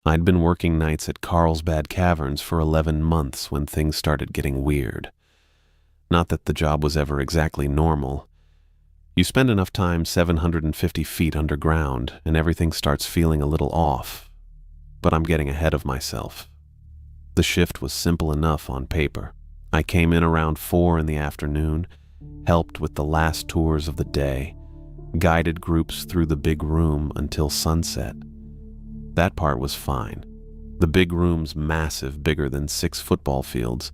I'd been working nights at Carlsbad Caverns for 11 months when things started getting weird. Not that the job was ever exactly normal. You spend enough time 750 feet underground and everything starts feeling a little off. But I'm getting ahead of myself. The shift was simple enough on paper. I came in around 4 in the afternoon, helped with the last tours of the day, guided groups through the big room until sunset. That part was fine. The big room's massive, bigger than 6 football fields,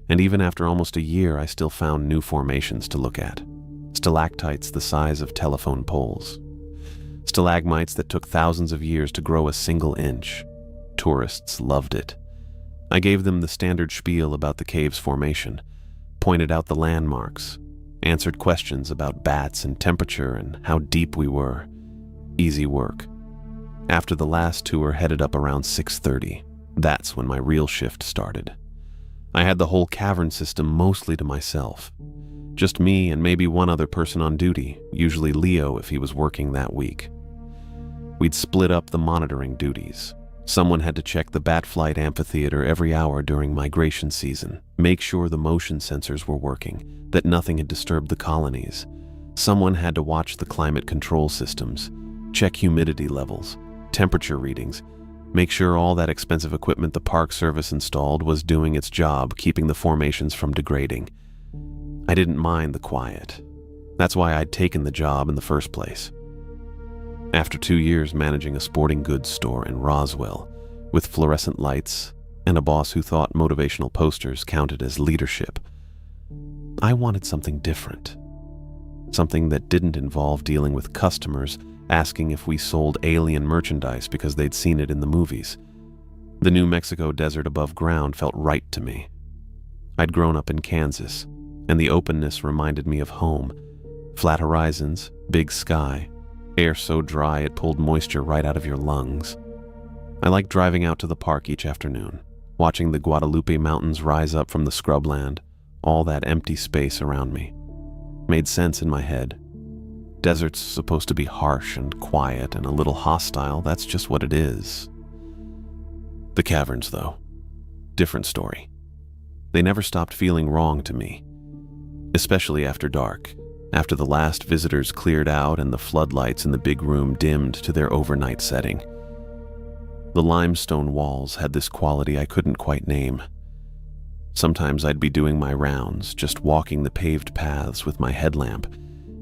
and even after almost a year I still found new formations to look at. Stalactites the size of telephone poles. Stalagmites that took thousands of years to grow a single inch. Tourists loved it. I gave them the standard spiel about the cave's formation, pointed out the landmarks, answered questions about bats and temperature and how deep we were. Easy work. After the last tour headed up around 6:30, that's when my real shift started. I had the whole cavern system mostly to myself. Just me and maybe one other person on duty, usually Leo if he was working that week. We'd split up the monitoring duties. Someone had to check the bat flight amphitheater every hour during migration season, make sure the motion sensors were working, that nothing had disturbed the colonies. Someone had to watch the climate control systems, check humidity levels, temperature readings, make sure all that expensive equipment the Park Service installed was doing its job, keeping the formations from degrading. I didn't mind the quiet. That's why I'd taken the job in the first place. After 2 years managing a sporting goods store in Roswell, with fluorescent lights and a boss who thought motivational posters counted as leadership, I wanted something different. Something that didn't involve dealing with customers asking if we sold alien merchandise because they'd seen it in the movies. The New Mexico desert above ground felt right to me. I'd grown up in Kansas, and the openness reminded me of home. Flat horizons, big sky, air so dry it pulled moisture right out of your lungs. I liked driving out to the park each afternoon, watching the Guadalupe Mountains rise up from the scrubland, all that empty space around me. Made sense in my head. Desert's supposed to be harsh and quiet and a little hostile, that's just what it is. The caverns, though. Different story. They never stopped feeling wrong to me. Especially after dark, after the last visitors cleared out and the floodlights in the big room dimmed to their overnight setting. The limestone walls had this quality I couldn't quite name. Sometimes I'd be doing my rounds, just walking the paved paths with my headlamp,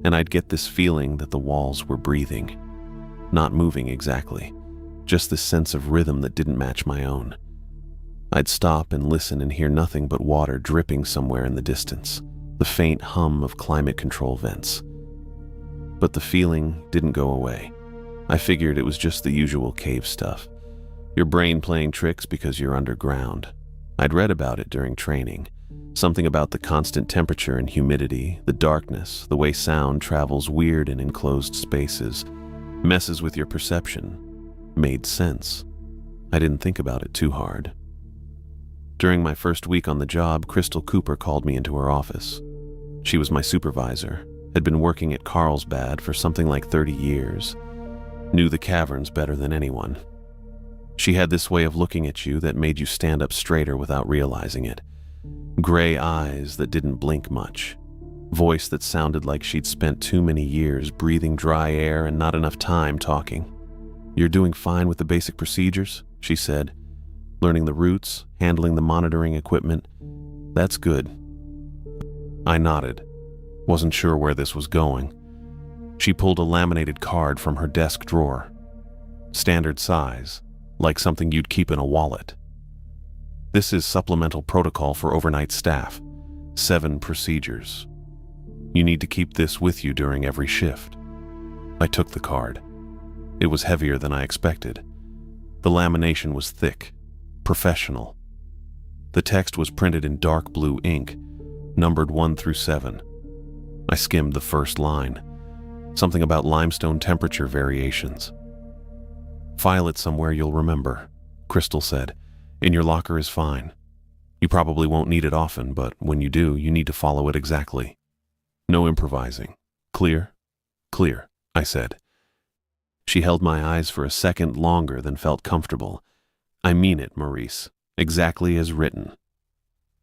and I'd get this feeling that the walls were breathing. Not moving exactly, just this sense of rhythm that didn't match my own. I'd stop and listen and hear nothing but water dripping somewhere in the distance, the faint hum of climate control vents. But the feeling didn't go away. I figured it was just the usual cave stuff. Your brain playing tricks because you're underground. I'd read about it during training. Something about the constant temperature and humidity, the darkness, the way sound travels weird in enclosed spaces, messes with your perception. Made sense. I didn't think about it too hard. During my first week on the job, Crystal Cooper called me into her office. She was my supervisor, had been working at Carlsbad for something like 30 years, knew the caverns better than anyone. She had this way of looking at you that made you stand up straighter without realizing it. Gray eyes that didn't blink much. Voice that sounded like she'd spent too many years breathing dry air and not enough time talking. "You're doing fine with the basic procedures," she said. "Learning the routes, handling the monitoring equipment. That's good." I nodded. Wasn't sure where this was going. She pulled a laminated card from her desk drawer. Standard size, like something you'd keep in a wallet. "This is supplemental protocol for overnight staff. 7 procedures. You need to keep this with you during every shift." I took the card. It was heavier than I expected. The lamination was thick, professional. The text was printed in dark blue ink, numbered 1 through 7. I skimmed the first line. Something about limestone temperature variations. "File it somewhere you'll remember," Crystal said. "In your locker is fine. You probably won't need it often, but when you do, you need to follow it exactly. No improvising. Clear?" "Clear," I said. She held my eyes for a second longer than felt comfortable, I mean it, Maurice. Exactly as written.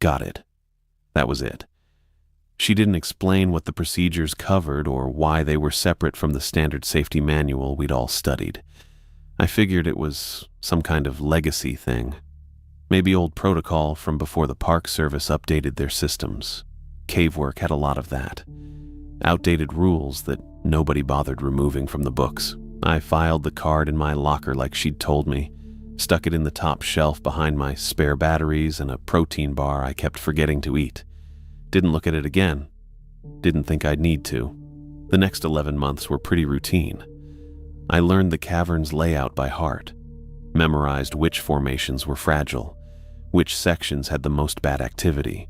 Got it. That was it. She didn't explain what the procedures covered or why they were separate from the standard safety manual we'd all studied. I figured it was some kind of legacy thing. Maybe old protocol from before the Park Service updated their systems. Cave work had a lot of that. Outdated rules that nobody bothered removing from the books. I filed the card in my locker like she'd told me, stuck it in the top shelf behind my spare batteries and a protein bar I kept forgetting to eat. Didn't look at it again. Didn't think I'd need to. The next 11 months were pretty routine. I learned the cavern's layout by heart, memorized which formations were fragile, which sections had the most bad activity,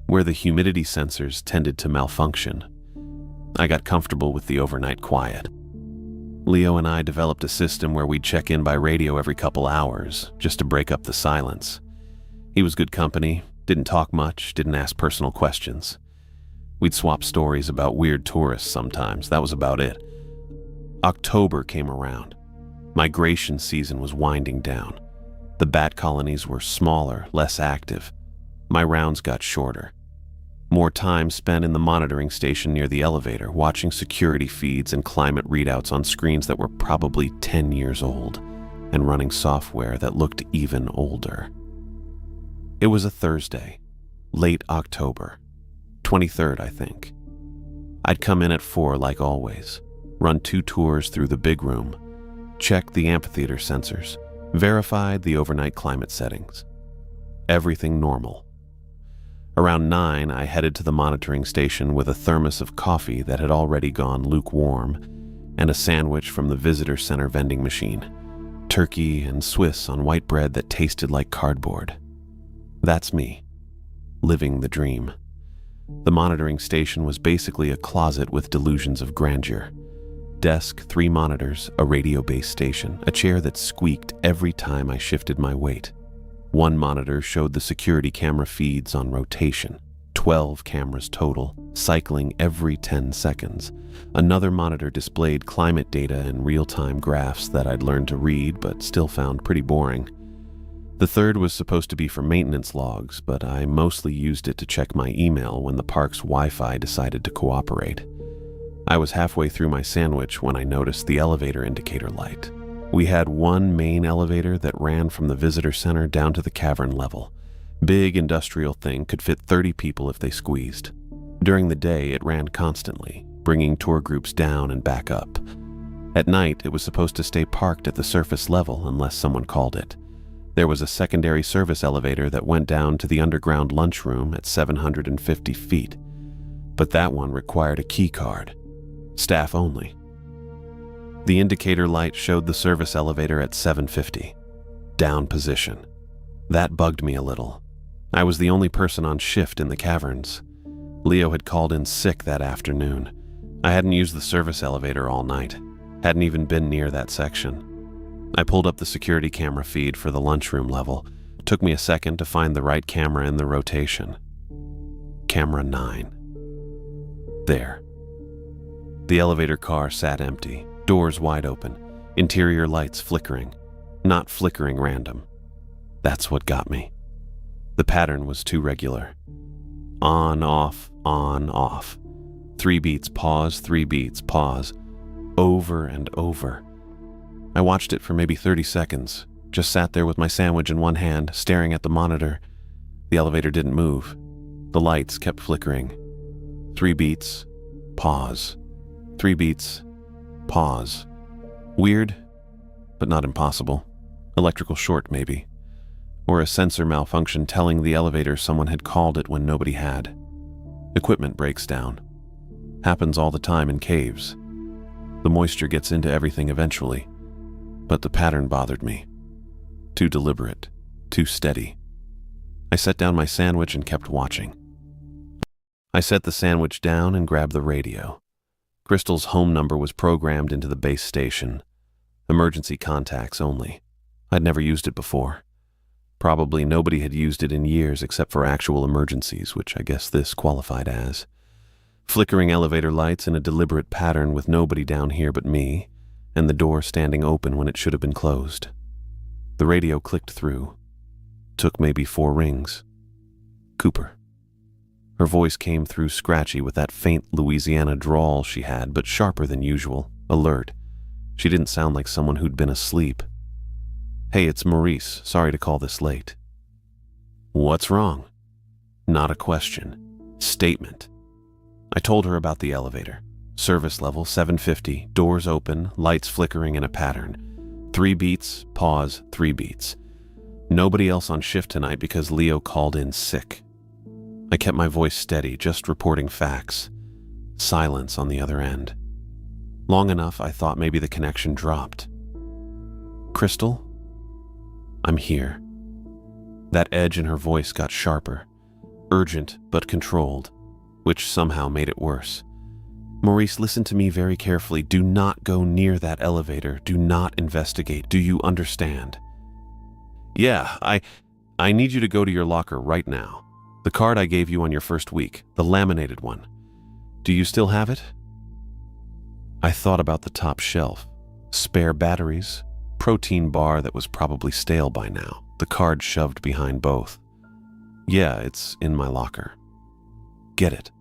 where the humidity sensors tended to malfunction. I got comfortable with the overnight quiet. Leo and I developed a system where we'd check in by radio every couple hours, just to break up the silence. He was good company, didn't talk much, didn't ask personal questions. We'd swap stories about weird tourists sometimes, that was about it. October came around. Migration season was winding down. The bat colonies were smaller, less active. My rounds got shorter. More time spent in the monitoring station near the elevator, watching security feeds and climate readouts on screens that were probably 10 years old, and running software that looked even older. It was a Thursday, late October, 23rd, I think. I'd come in at 4 like always, run 2 tours through the big room, checked the amphitheater sensors, verified the overnight climate settings. Everything normal. Around 9, I headed to the monitoring station with a thermos of coffee that had already gone lukewarm and a sandwich from the visitor center vending machine. Turkey and Swiss on white bread that tasted like cardboard. That's me, living the dream. The monitoring station was basically a closet with delusions of grandeur. Desk, 3 monitors, a radio-based station, a chair that squeaked every time I shifted my weight. 1 monitor showed the security camera feeds on rotation, 12 cameras total, cycling every 10 seconds. Another monitor displayed climate data and real-time graphs that I'd learned to read but still found pretty boring. The third was supposed to be for maintenance logs, but I mostly used it to check my email when the park's Wi-Fi decided to cooperate. I was halfway through my sandwich when I noticed the elevator indicator light. We had 1 main elevator that ran from the visitor center down to the cavern level. Big industrial thing, could fit 30 people if they squeezed. During the day, it ran constantly, bringing tour groups down and back up. At night, it was supposed to stay parked at the surface level unless someone called it. There was a secondary service elevator that went down to the underground lunchroom at 750 feet, but that one required a key card. Staff only. The indicator light showed the service elevator at 750. Down position. That bugged me a little. I was the only person on shift in the caverns. Leo had called in sick that afternoon. I hadn't used the service elevator all night. Hadn't even been near that section. I pulled up the security camera feed for the lunchroom level. Took me a second to find the right camera in the rotation. Camera 9. There. The elevator car sat empty. Doors wide open, interior lights flickering, not flickering random. That's what got me. The pattern was too regular. On, off, 3 beats, pause, 3 beats, pause, over and over. I watched it for maybe 30 seconds, just sat there with my sandwich in one hand, staring at the monitor. The elevator didn't move. The lights kept flickering. 3 beats, pause, 3 beats, pause. Weird, but not impossible. Electrical short, maybe. Or a sensor malfunction telling the elevator someone had called it when nobody had. Equipment breaks down. Happens all the time in caves. The moisture gets into everything eventually. But the pattern bothered me. Too deliberate, too steady. I set down my sandwich and kept watching. I set the sandwich down and grabbed the radio. Crystal's home number was programmed into the base station. Emergency contacts only. I'd never used it before. Probably nobody had used it in years except for actual emergencies, which I guess this qualified as. Flickering elevator lights in a deliberate pattern with nobody down here but me, and the door standing open when it should have been closed. The radio clicked through. Took maybe 4 rings. Cooper. Her voice came through scratchy with that faint Louisiana drawl she had, but sharper than usual, alert. She didn't sound like someone who'd been asleep. "Hey, it's Maurice. Sorry to call this late." "What's wrong?" Not a question. Statement. I told her about the elevator. Service level 750, doors open, lights flickering in a pattern. 3 beats, pause, 3 beats. Nobody else on shift tonight because Leo called in sick. I kept my voice steady, just reporting facts. Silence on the other end. Long enough, I thought maybe the connection dropped. "Crystal? I'm here." That edge in her voice got sharper, urgent but controlled, which somehow made it worse. "Maurice, listen to me very carefully. Do not go near that elevator. Do not investigate. Do you understand?" "Yeah, I need you to go to your locker right now. The card I gave you on your first week, the laminated one. Do you still have it?" I thought about the top shelf. Spare batteries, protein bar that was probably stale by now, the card shoved behind both. "Yeah, it's in my locker." "Get it."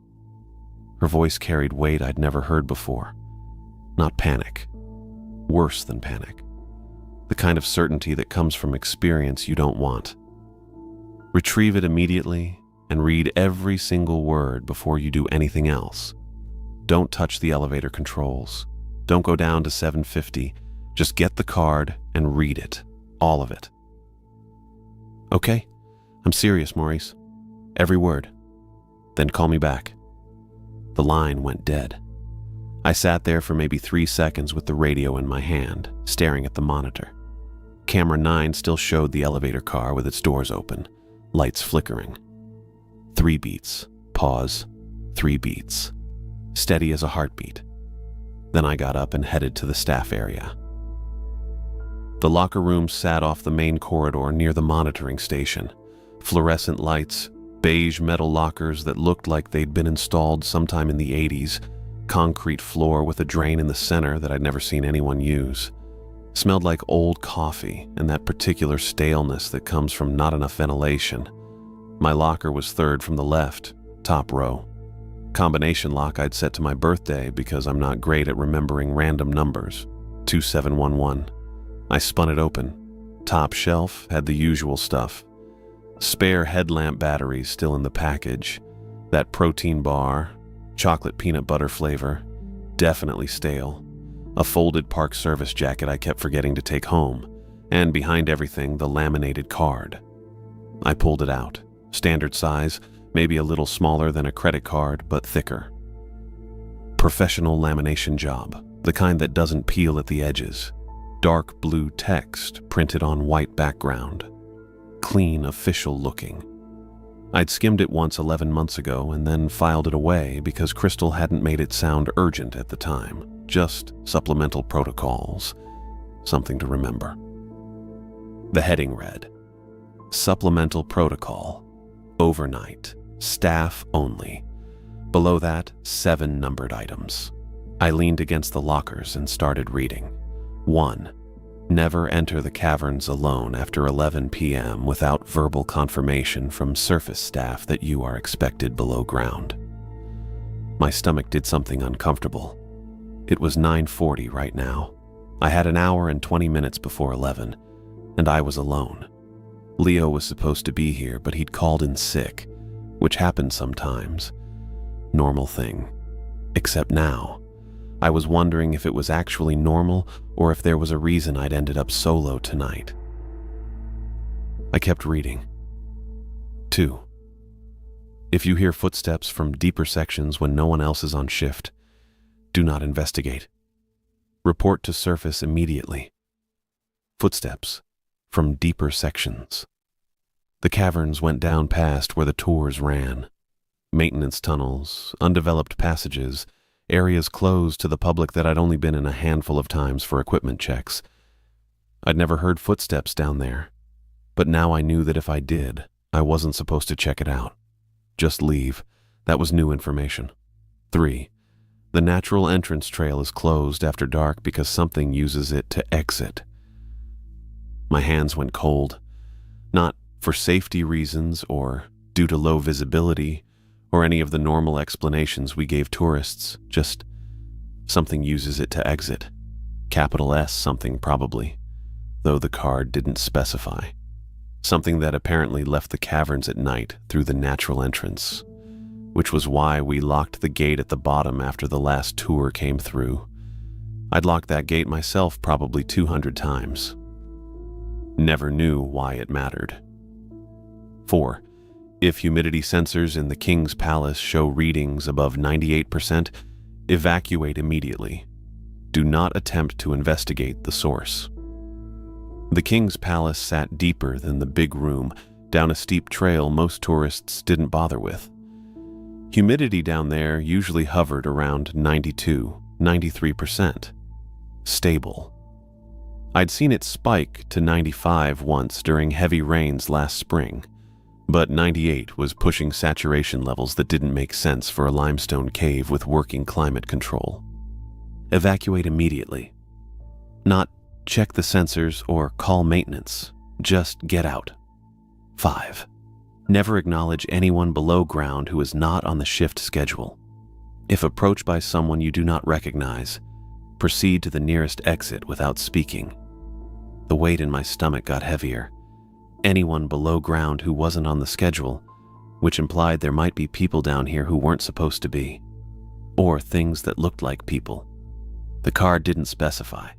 Her voice carried weight I'd never heard before. Not panic. Worse than panic. The kind of certainty that comes from experience you don't want. "Retrieve it immediately and read every single word before you do anything else. Don't touch the elevator controls. Don't go down to 750. Just get the card and read it. All of it." "Okay, I'm serious, Maurice. Every word. Then call me back." The line went dead. I sat there for maybe 3 seconds with the radio in my hand, staring at the monitor. Camera 9 still showed the elevator car with its doors open, lights flickering. 3 beats, pause, 3 beats. Steady as a heartbeat. Then I got up and headed to the staff area. The locker room sat off the main corridor near the monitoring station. Fluorescent lights, beige metal lockers that looked like they'd been installed sometime in the 80s, concrete floor with a drain in the center that I'd never seen anyone use. Smelled like old coffee and that particular staleness that comes from not enough ventilation. My locker was 3rd from the left, top row. Combination lock I'd set to my birthday because I'm not great at remembering random numbers. 2711. I spun it open. Top shelf had the usual stuff. Spare headlamp batteries still in the package. That protein bar, chocolate peanut butter flavor, definitely stale. A folded park service jacket I kept forgetting to take home. And behind everything, the laminated card. I pulled it out. Standard size, maybe a little smaller than a credit card, but thicker. Professional lamination job, the kind that doesn't peel at the edges. Dark blue text printed on white background. Clean, official looking. I'd skimmed it once 11 months ago and then filed it away because Crystal hadn't made it sound urgent at the time. Just supplemental protocols. Something to remember. The heading read, Supplemental Protocol. Overnight. Staff only. Below that, 7 numbered items. I leaned against the lockers and started reading. 1. Never enter the caverns alone after 11 p.m. without verbal confirmation from surface staff that you are expected below ground. My stomach did something uncomfortable. It was 9:40 right now. I had an hour and 20 minutes before 11, and I was alone. Leo was supposed to be here, but he'd called in sick, which happens sometimes. Normal thing. Except now, I was wondering if it was actually normal or if there was a reason I'd ended up solo tonight. I kept reading. 2. If you hear footsteps from deeper sections when no one else is on shift, do not investigate. Report to surface immediately. Footsteps from deeper sections. The caverns went down past where the tours ran. Maintenance tunnels, undeveloped passages, areas closed to the public that I'd only been in a handful of times for equipment checks. I'd never heard footsteps down there, but now I knew that if I did, I wasn't supposed to check it out. Just leave. That was new information. 3. The natural entrance trail is closed after dark because something uses it to exit. My hands went cold, not for safety reasons or due to low visibility or any of the normal explanations we gave tourists, just something uses it to exit. Capital S something probably, though the card didn't specify. Something that apparently left the caverns at night through the natural entrance, which was why we locked the gate at the bottom after the last tour came through. I'd locked that gate myself probably 200 times. Never knew why it mattered. 4. If humidity sensors in the King's Palace show readings above 98%, evacuate immediately. Do not attempt to investigate the source. The King's Palace sat deeper than the big room, down a steep trail most tourists didn't bother with. Humidity down there usually hovered around 92, 93%. Stable. I'd seen it spike to 95 once during heavy rains last spring, but 98 was pushing saturation levels that didn't make sense for a limestone cave with working climate control. Evacuate immediately. Not check the sensors or call maintenance. Just get out. 5. Never acknowledge anyone below ground who is not on the shift schedule. If approached by someone you do not recognize, proceed to the nearest exit without speaking. The weight in my stomach got heavier. Anyone below ground who wasn't on the schedule, which implied there might be people down here who weren't supposed to be, or things that looked like people. The card didn't specify,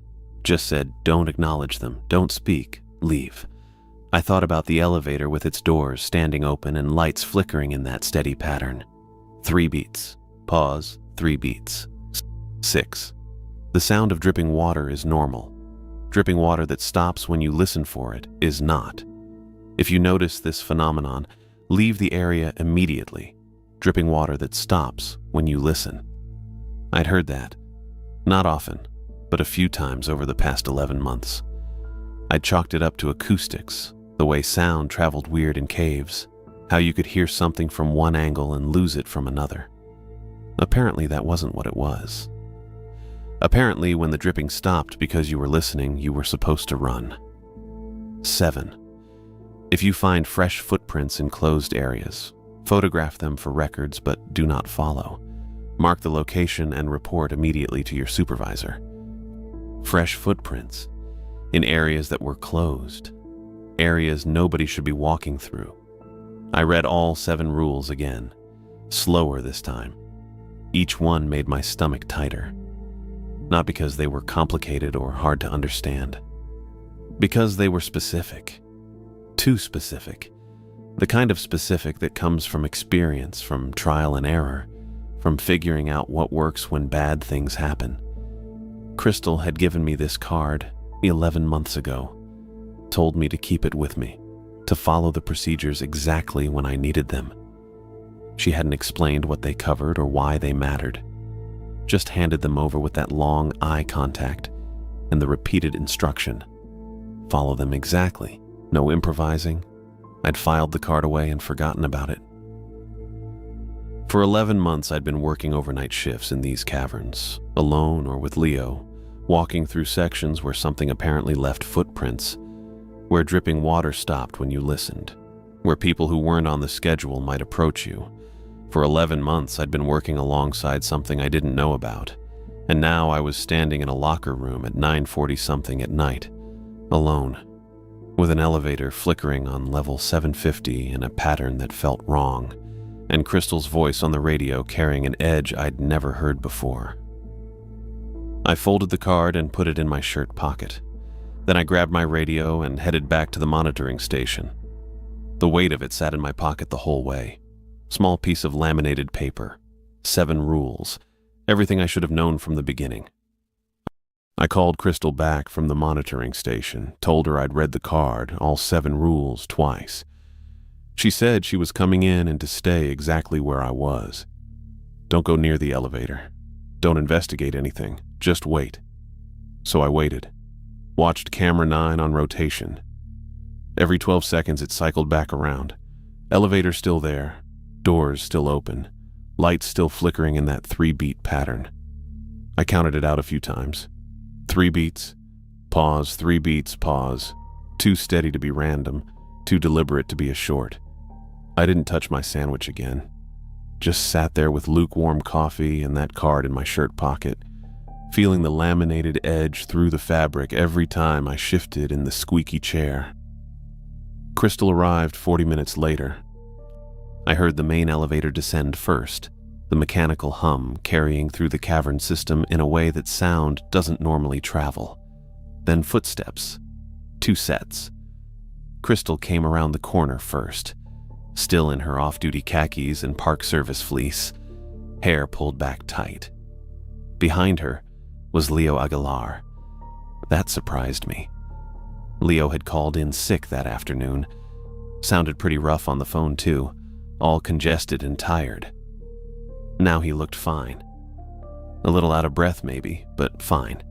just said don't acknowledge them, don't speak, leave. I thought about the elevator with its doors standing open and lights flickering in that steady pattern. 3 beats, pause, 3 beats. 6. The sound of dripping water is normal. Dripping water that stops when you listen for it is not. If you notice this phenomenon, leave the area immediately. Dripping water that stops when you listen. I'd heard that. Not often, but a few times over the past 11 months. I'd chalked it up to acoustics, the way sound traveled weird in caves, how you could hear something from one angle and lose it from another. Apparently that wasn't what it was. Apparently when the dripping stopped because you were listening, you were supposed to run. 7. If you find fresh footprints in closed areas, photograph them for records but do not follow. Mark the location and report immediately to your supervisor. Fresh footprints in areas that were closed, areas nobody should be walking through. I read all 7 rules again, slower this time. Each one made my stomach tighter. Not because they were complicated or hard to understand. Because they were specific. Too specific. The kind of specific that comes from experience, from trial and error, from figuring out what works when bad things happen. Crystal had given me this card 11 months ago, told me to keep it with me, to follow the procedures exactly when I needed them. She hadn't explained what they covered or why they mattered, just handed them over with that long eye contact and the repeated instruction. Follow them exactly, no improvising. I'd filed the card away and forgotten about it. For 11 months I'd been working overnight shifts in these caverns, alone or with Leo, walking through sections where something apparently left footprints, where dripping water stopped when you listened, where people who weren't on the schedule might approach you. For 11 months I'd been working alongside something I didn't know about, and now I was standing in a locker room at 9:40-something at night, alone, with an elevator flickering on level 750 in a pattern that felt wrong, and Crystal's voice on the radio carrying an edge I'd never heard before. I folded the card and put it in my shirt pocket. Then I grabbed my radio and headed back to the monitoring station. The weight of it sat in my pocket the whole way. Small piece of laminated paper, 7 rules, everything I should have known from the beginning. I called Crystal back from the monitoring station, told her I'd read the card, all 7 rules, twice. She said she was coming in and to stay exactly where I was. Don't go near the elevator. Don't investigate anything. Just wait. So I waited. Watched camera 9 on rotation. Every 12 seconds it cycled back around. Elevator still there. Doors still open. Lights still flickering in that 3-beat pattern. I counted it out a few times. 3 beats. Pause. 3 beats. Pause. Too steady to be random, too deliberate to be a short. I didn't touch my sandwich again. Just sat there with lukewarm coffee and that card in my shirt pocket, feeling the laminated edge through the fabric every time I shifted in the squeaky chair. Crystal arrived 40 minutes later. I heard the main elevator descend first, the mechanical hum carrying through the cavern system in a way that sound doesn't normally travel. Then footsteps. 2 sets. Crystal came around the corner first, still in her off-duty khakis and Park Service fleece, hair pulled back tight. Behind her was Leo Aguilar. That surprised me. Leo had called in sick that afternoon. Sounded pretty rough on the phone too, all congested and tired. Now he looked fine. A little out of breath maybe, but fine.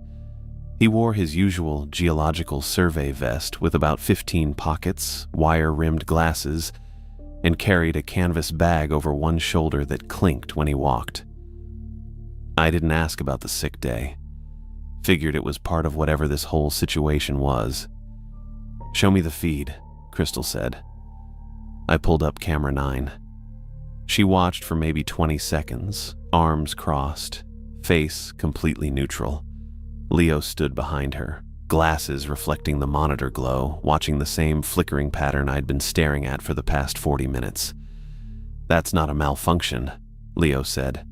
He wore his usual geological survey vest with about 15 pockets, wire-rimmed glasses, and carried a canvas bag over one shoulder that clinked when he walked. I didn't ask about the sick day. Figured it was part of whatever this whole situation was. "Show me the feed," Crystal said. I pulled up camera 9. She watched for maybe 20 seconds, arms crossed, face completely neutral. Leo stood behind her, glasses reflecting the monitor glow, watching the same flickering pattern I'd been staring at for the past 40 minutes. "That's not a malfunction," Leo said.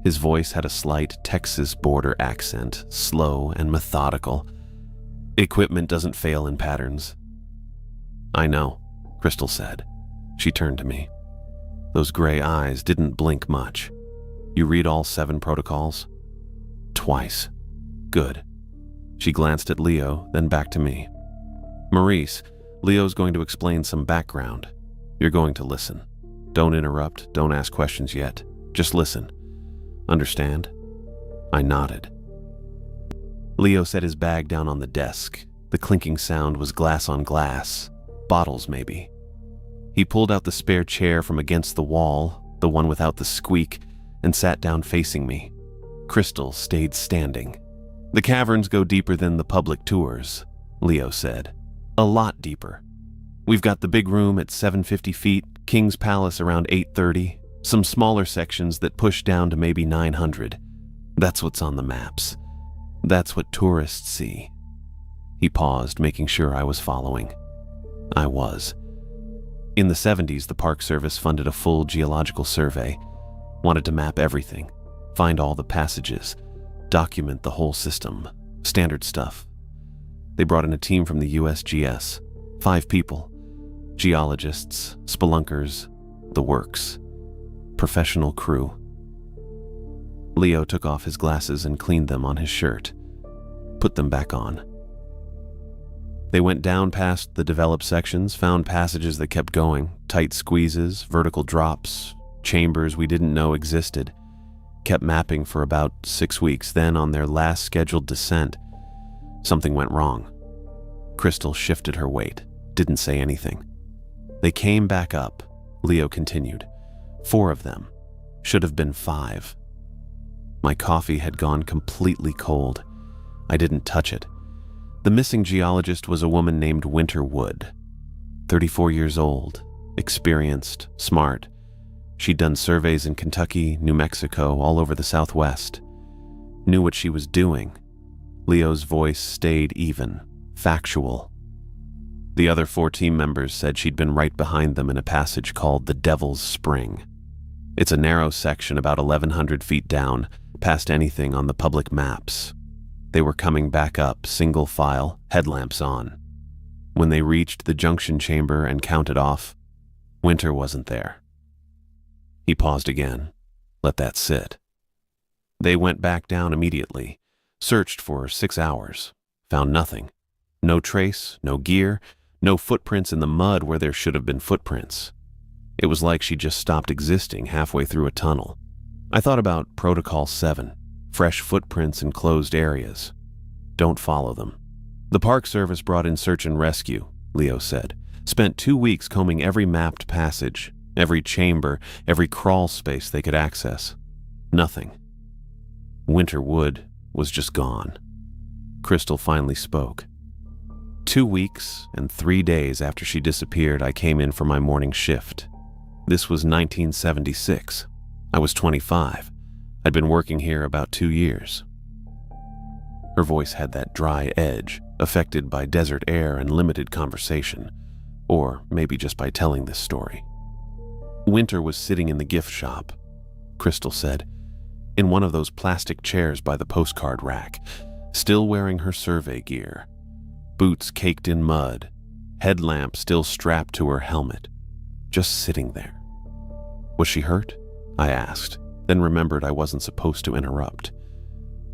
His voice had a slight Texas border accent, slow and methodical. "Equipment doesn't fail in patterns." "I know," Crystal said. She turned to me. Those gray eyes didn't blink much. "You read all 7 protocols?" "Twice." "Good." She glanced at Leo, then back to me. "Maurice, Leo's going to explain some background. You're going to listen. Don't interrupt, don't ask questions yet. Just listen. Understand?" I nodded. Leo set his bag down on the desk. The clinking sound was glass on glass. Bottles, maybe. He pulled out the spare chair from against the wall, the one without the squeak, and sat down facing me. Crystal stayed standing. "The caverns go deeper than the public tours," Leo said. "A lot deeper. We've got the big room at 750 feet, King's Palace around 830, some smaller sections that push down to maybe 900. That's what's on the maps. That's what tourists see." He paused, making sure I was following. I was. In the 70s, the Park Service funded a full geological survey, wanted to map everything, find all the passages, document the whole system, standard stuff. They brought in a team from the USGS, 5 people, geologists, spelunkers, the works, professional crew. Leo took off his glasses and cleaned them on his shirt, put them back on. They went down past the developed sections, found passages that kept going, tight squeezes, vertical drops, chambers we didn't know existed. Kept mapping for about 6 weeks. Then, on their last scheduled descent, something went wrong. Crystal shifted her weight, didn't say anything. "They came back up," Leo continued. 4 of them. Should have been 5. My coffee had gone completely cold. I didn't touch it. The missing geologist was a woman named Winterwood. 34 years old, experienced, smart. She'd done surveys in Kentucky, New Mexico, all over the Southwest. Knew what she was doing. Leo's voice stayed even, factual. The other 4 team members said she'd been right behind them in a passage called the Devil's Spring. It's a narrow section about 1,100 feet down, past anything on the public maps. They were coming back up, single file, headlamps on. When they reached the junction chamber and counted off, Winter wasn't there. He paused again. Let that sit. They went back down immediately, searched for 6 hours, found nothing. No trace, no gear, no footprints in the mud where there should have been footprints. It was like she just stopped existing halfway through a tunnel. I thought about Protocol 7, fresh footprints in closed areas. Don't follow them. The Park Service brought in search and rescue, Leo said. Spent 2 weeks combing every mapped passage, every chamber, every crawl space they could access. Nothing. Winterwood was just gone. Crystal finally spoke. 2 weeks and 3 days after she disappeared, I came in for my morning shift. This was 1976. I was 25. I'd been working here about 2 years. Her voice had that dry edge, affected by desert air and limited conversation, or maybe just by telling this story. Winter was sitting in the gift shop, Crystal said, in one of those plastic chairs by the postcard rack, still wearing her survey gear, boots caked in mud, headlamp still strapped to her helmet, just sitting there. Was she hurt? I asked, then remembered I wasn't supposed to interrupt.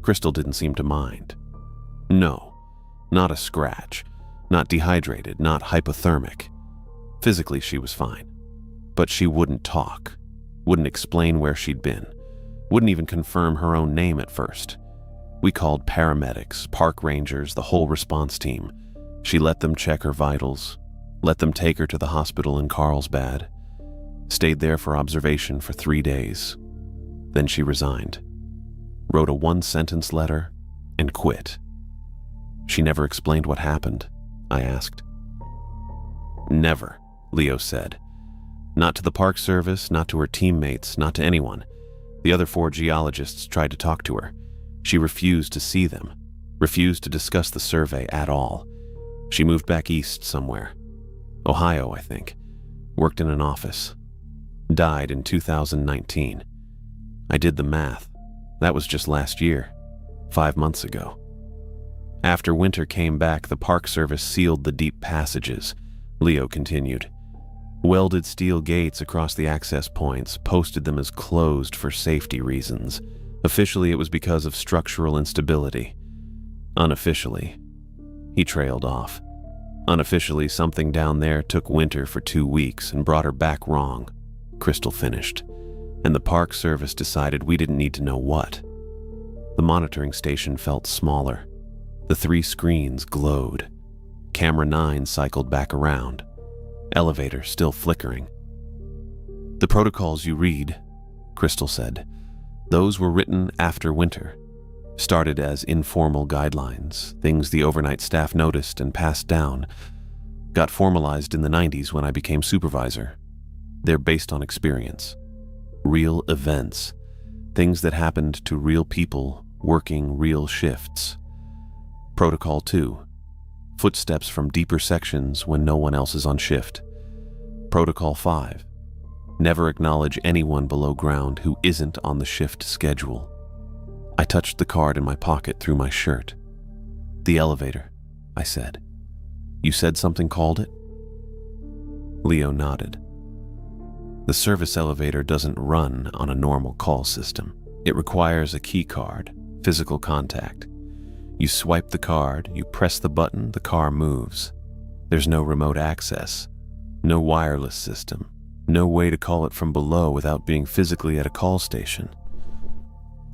Crystal didn't seem to mind. No, not a scratch, not dehydrated, not hypothermic. Physically, she was fine. But she wouldn't talk, wouldn't explain where she'd been, wouldn't even confirm her own name at first. We called paramedics, park rangers, the whole response team. She let them check her vitals, let them take her to the hospital in Carlsbad, stayed there for observation for 3 days. Then she resigned, wrote a 1-sentence letter, and quit. She never explained what happened, I asked. Never, Leo said. Not to the Park Service, not to her teammates, not to anyone. The other 4 geologists tried to talk to her. She refused to see them, refused to discuss the survey at all. She moved back east somewhere. Ohio, I think. Worked in an office. Died in 2019. I did the math. That was just last year, 5 months ago. After Winter came back, the Park Service sealed the deep passages, Leo continued. Welded steel gates across the access points, posted them as closed for safety reasons. Officially, it was because of structural instability. Unofficially, he trailed off. Unofficially, something down there took Winter for 2 weeks and brought her back wrong, Crystal finished. And the Park Service decided we didn't need to know what. The monitoring station felt smaller. The 3 screens glowed. Camera 9 cycled back around. Elevator still flickering. The protocols you read, Crystal said, those were written after Winter. Started as informal guidelines, things the overnight staff noticed and passed down. Got formalized in the 90s when I became supervisor. They're based on experience. Real events. Things that happened to real people working real shifts. Protocol 2. Footsteps from deeper sections when no one else is on shift. Protocol 5. Never acknowledge anyone below ground who isn't on the shift schedule. I touched the card in my pocket through my shirt. The elevator, I said. You said something called it? Leo nodded. The service elevator doesn't run on a normal call system. It requires a key card, physical contact. You swipe the card, you press the button, the car moves. There's no remote access, no wireless system, no way to call it from below without being physically at a call station.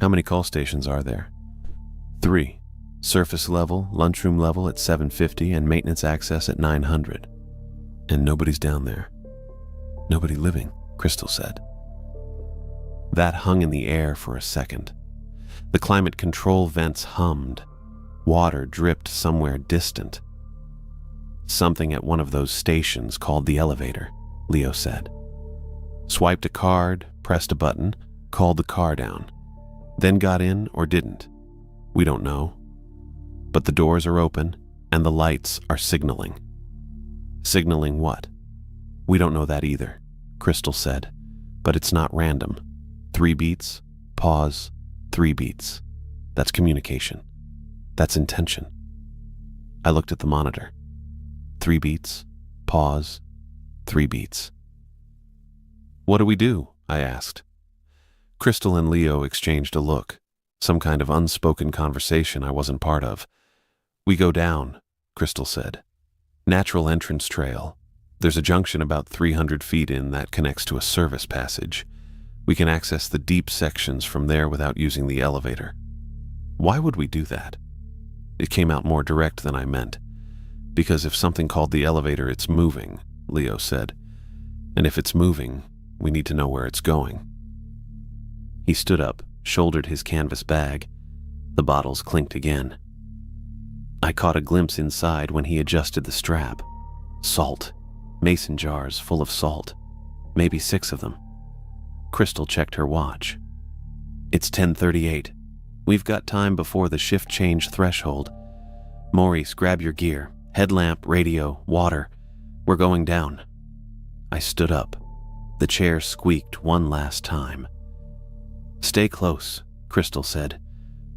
How many call stations are there? 3. Surface level, lunchroom level at 750, and maintenance access at 900. And nobody's down there. Nobody living, Crystal said. That hung in the air for a second. The climate control vents hummed. Water dripped somewhere distant. Something at one of those stations called the elevator, Leo said. Swiped a card, pressed a button, called the car down. Then got in or didn't. We don't know. But the doors are open and the lights are signaling. Signaling what? We don't know that either, Crystal said. But it's not random. 3 beats, pause, 3 beats. That's communication. That's intention. I looked at the monitor. 3 beats, pause, 3 beats. What do we do? I asked. Crystal and Leo exchanged a look, some kind of unspoken conversation I wasn't part of. We go down, Crystal said. Natural entrance trail. There's a junction about 300 feet in that connects to a service passage. We can access the deep sections from there without using the elevator. Why would we do that? It came out more direct than I meant. Because if something called the elevator, it's moving, Leo said. And if it's moving, we need to know where it's going. He stood up, shouldered his canvas bag. The bottles clinked again. I caught a glimpse inside when he adjusted the strap. Salt. Mason jars full of salt. Maybe 6 of them. Crystal checked her watch. It's 10:38. We've got time before the shift change threshold. Maurice, grab your gear. Headlamp, radio, water. We're going down. I stood up. The chair squeaked one last time. Stay close, Crystal said.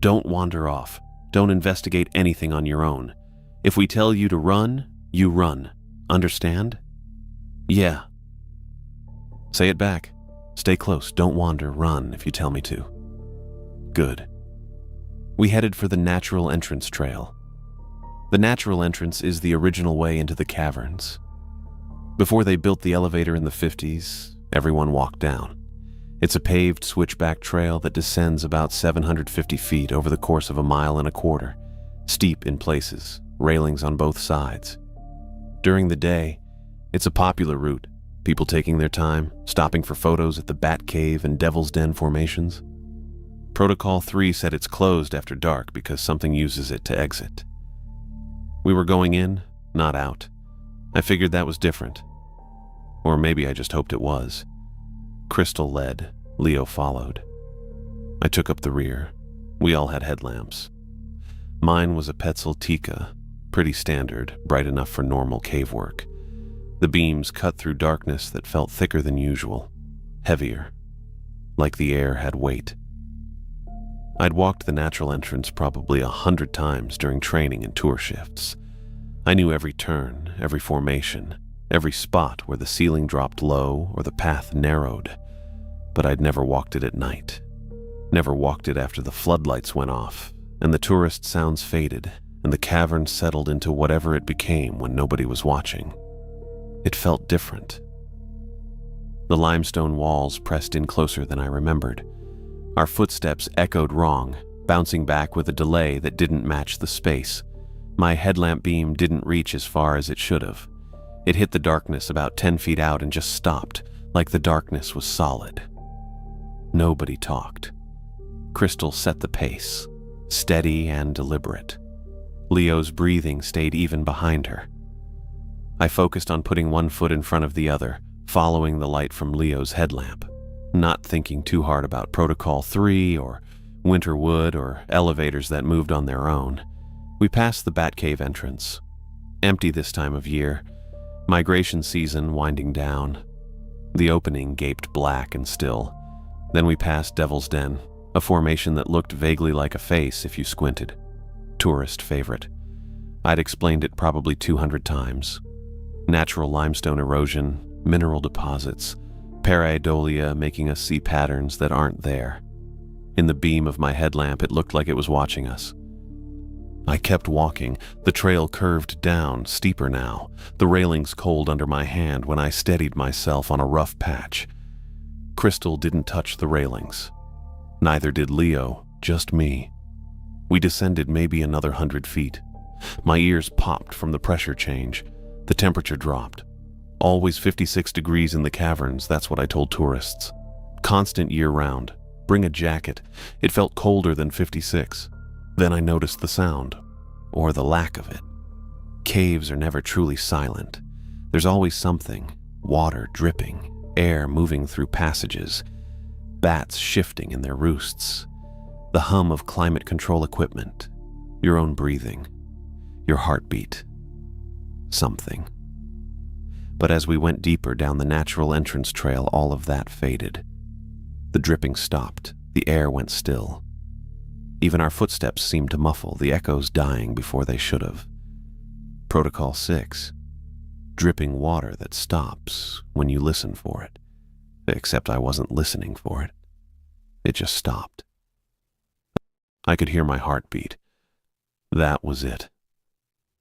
Don't wander off. Don't investigate anything on your own. If we tell you to run, you run. Understand? Yeah. Say it back. Stay close. Don't wander. Run if you tell me to. Good. We headed for the natural entrance trail. The natural entrance is the original way into the caverns. Before they built the elevator in the 50s, everyone walked down. It's a paved switchback trail that descends about 750 feet over the course of 1.25 miles, steep in places, railings on both sides. During the day, it's a popular route, people taking their time, stopping for photos at the Bat Cave and Devil's Den formations. Protocol 3 said it's closed after dark because something uses it to exit. We were going in, not out. I figured that was different. Or maybe I just hoped it was. Crystal led, Leo followed. I took up the rear. We all had headlamps. Mine was a Petzl Tika, pretty standard, bright enough for normal cave work. The beams cut through darkness that felt thicker than usual, heavier, like the air had weight. I'd walked the natural entrance probably 100 times during training and tour shifts. I knew every turn, every formation, every spot where the ceiling dropped low or the path narrowed, but I'd never walked it at night. Never walked it after the floodlights went off, and the tourist sounds faded, and the cavern settled into whatever it became when nobody was watching. It felt different. The limestone walls pressed in closer than I remembered. Our footsteps echoed wrong, bouncing back with a delay that didn't match the space. My headlamp beam didn't reach as far as it should have. It hit the darkness about 10 feet out and just stopped, like the darkness was solid. Nobody talked. Crystal set the pace, steady and deliberate. Leo's breathing stayed even behind her. I focused on putting one foot in front of the other, following the light from Leo's headlamp, not thinking too hard about Protocol 3 or winter wood or elevators that moved on their own. We passed the Batcave entrance. Empty this time of year, migration season winding down. The opening gaped black and still. Then we passed Devil's Den, a formation that looked vaguely like a face if you squinted. Tourist favorite. I'd explained it probably 200 times. Natural limestone erosion, mineral deposits, pareidolia making us see patterns that aren't there. In the beam of my headlamp, it looked like it was watching us. I kept walking. The trail curved down, steeper now, the railings cold under my hand when I steadied myself on a rough patch. Crystal didn't touch the railings. Neither did Leo, just me. We descended maybe another 100 feet. My ears popped from the pressure change. The temperature dropped. Always 56 degrees in the caverns, that's what I told tourists. Constant year-round. Bring a jacket. It felt colder than 56. Then I noticed the sound, or the lack of it. Caves are never truly silent. There's always something, water dripping, air moving through passages, bats shifting in their roosts, the hum of climate control equipment, your own breathing, your heartbeat, something. But as we went deeper down the natural entrance trail, all of that faded. The dripping stopped, the air went still. Even our footsteps seemed to muffle, the echoes dying before they should have. Protocol 6. Dripping water that stops when you listen for it. Except I wasn't listening for it. It just stopped. I could hear my heartbeat. That was it.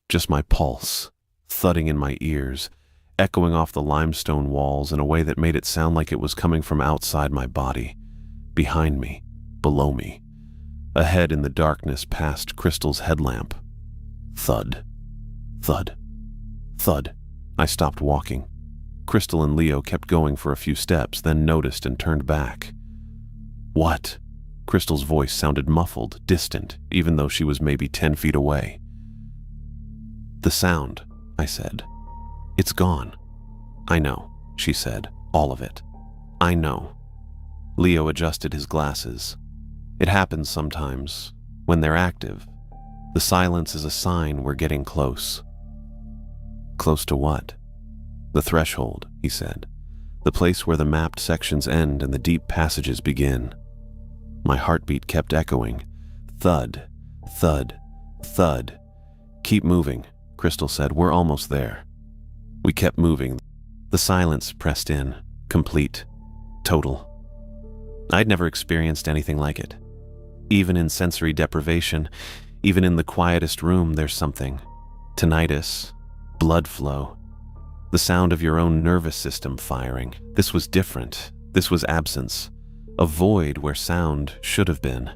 Just my pulse, thudding in my ears, echoing off the limestone walls in a way that made it sound like it was coming from outside my body, behind me, below me. Ahead in the darkness past Crystal's headlamp. Thud. Thud. Thud. I stopped walking. Crystal and Leo kept going for a few steps, then noticed and turned back. What? Crystal's voice sounded muffled, distant, even though she was maybe 10 feet away. "The sound," I said. "It's gone." "I know," she said. "All of it. I know." Leo adjusted his glasses. "It happens sometimes. When they're active. The silence is a sign we're getting close." "Close to what?" "The threshold," he said. "The place where the mapped sections end and the deep passages begin." My heartbeat kept echoing. Thud, thud, thud. "Keep moving," Crystal said. "We're almost there." We kept moving. The silence pressed in. Complete. Total. I'd never experienced anything like it. Even in sensory deprivation, even in the quietest room, there's something. Tinnitus, blood flow, the sound of your own nervous system firing. This was different. This was absence. A void where sound should have been.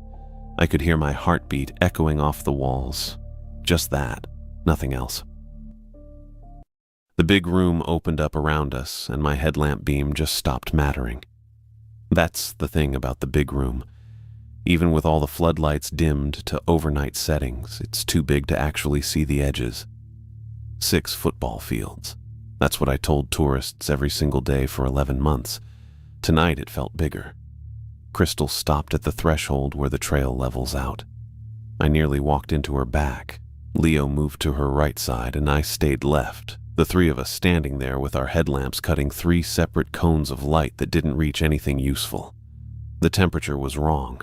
I could hear my heartbeat echoing off the walls. Just that, nothing else. The big room opened up around us, and my headlamp beam just stopped mattering. That's the thing about the big room. Even with all the floodlights dimmed to overnight settings, it's too big to actually see the edges. 6 football fields. That's what I told tourists every single day for 11 months. Tonight it felt bigger. Crystal stopped at the threshold where the trail levels out. I nearly walked into her back. Leo moved to her right side, and I stayed left, the 3 of us standing there with our headlamps cutting 3 separate cones of light that didn't reach anything useful. The temperature was wrong.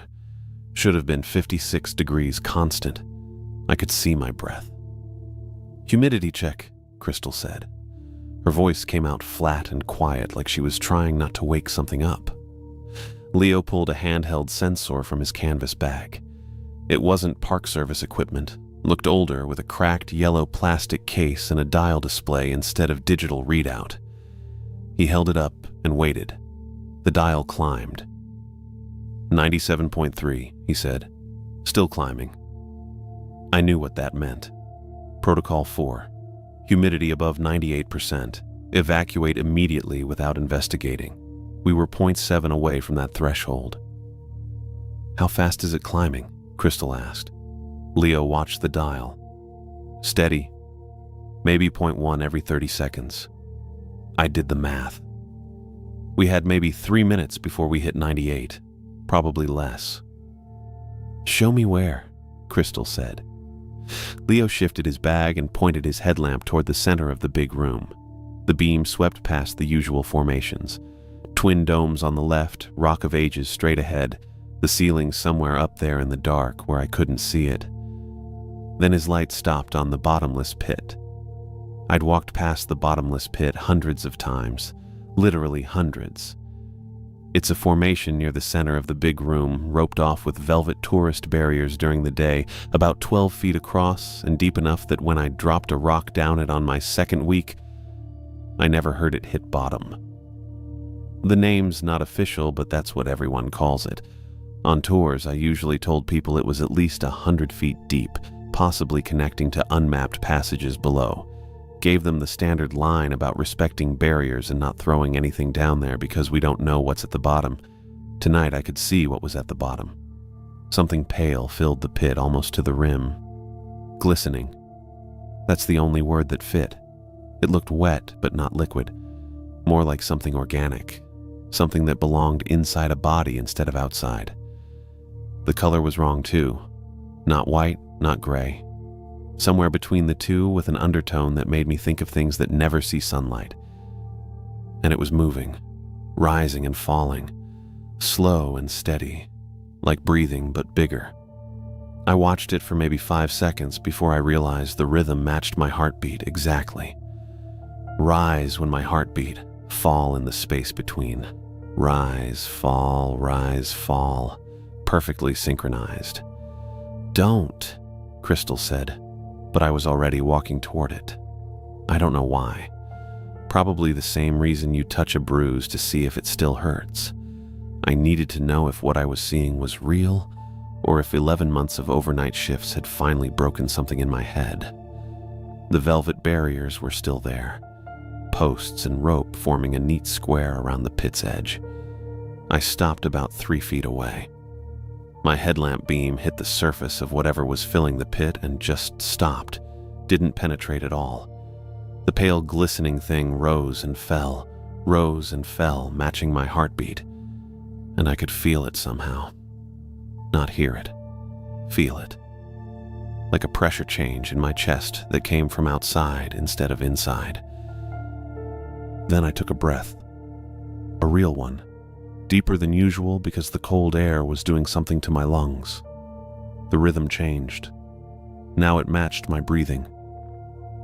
Should have been 56 degrees constant. I could see my breath. "Humidity check," Crystal said. Her voice came out flat and quiet, like she was trying not to wake something up. Leo pulled a handheld sensor from his canvas bag. It wasn't Park Service equipment, looked older with a cracked yellow plastic case and a dial display instead of digital readout. He held it up and waited. The dial climbed. 97.3, he said. "Still climbing." I knew what that meant. Protocol 4. Humidity above 98%. Evacuate immediately without investigating. We were 0.7 away from that threshold. "How fast is it climbing?" Crystal asked. Leo watched the dial. "Steady. Maybe 0.1 every 30 seconds. I did the math. We had maybe 3 minutes before we hit 98. Probably less. "Show me where," Crystal said. Leo shifted his bag and pointed his headlamp toward the center of the big room. The beam swept past the usual formations. Twin domes on the left, Rock of Ages straight ahead, the ceiling somewhere up there in the dark where I couldn't see it. Then his light stopped on the bottomless pit. I'd walked past the bottomless pit hundreds of times, literally hundreds. It's a formation near the center of the big room, roped off with velvet tourist barriers during the day, about 12 feet across and deep enough that when I dropped a rock down it on my second week, I never heard it hit bottom. The name's not official, but that's what everyone calls it. On tours, I usually told people it was at least 100 feet deep, possibly connecting to unmapped passages below. Gave them the standard line about respecting barriers and not throwing anything down there because we don't know what's at the bottom. Tonight I could see what was at the bottom. Something pale filled the pit almost to the rim. Glistening. That's the only word that fit. It looked wet, but not liquid. More like something organic. Something that belonged inside a body instead of outside. The color was wrong too. Not white, not gray. Somewhere between the two with an undertone that made me think of things that never see sunlight. And it was moving, rising and falling, slow and steady, like breathing but bigger. I watched it for maybe 5 seconds before I realized the rhythm matched my heartbeat exactly. Rise when my heartbeat, fall in the space between. Rise, fall, perfectly synchronized. "Don't," Crystal said. But I was already walking toward it. I don't know why. Probably the same reason you touch a bruise to see if it still hurts. I needed to know if what I was seeing was real, or if 11 months of overnight shifts had finally broken something in my head. The velvet barriers were still there, posts and rope forming a neat square around the pit's edge. I stopped about 3 feet away. My headlamp beam hit the surface of whatever was filling the pit and just stopped, didn't penetrate at all. The pale glistening thing rose and fell, matching my heartbeat, and I could feel it somehow. Not hear it, feel it. Like a pressure change in my chest that came from outside instead of inside. Then I took a breath. A real one. Deeper than usual because the cold air was doing something to my lungs. The rhythm changed. Now it matched my breathing.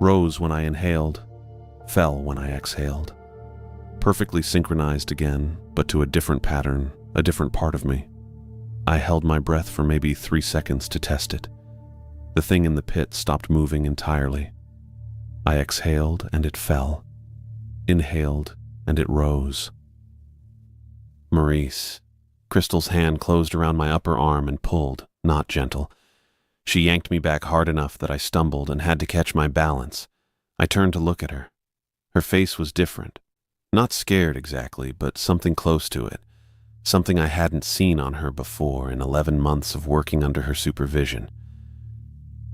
Rose when I inhaled, fell when I exhaled. Perfectly synchronized again, but to a different pattern, a different part of me. I held my breath for maybe 3 seconds to test it. The thing in the pit stopped moving entirely. I exhaled and it fell. Inhaled and it rose. Maurice. Crystal's hand closed around my upper arm and pulled, not gentle. She yanked me back hard enough that I stumbled and had to catch my balance. I turned to look at her. Her face was different. Not scared exactly, but something close to it. Something I hadn't seen on her before in 11 months of working under her supervision.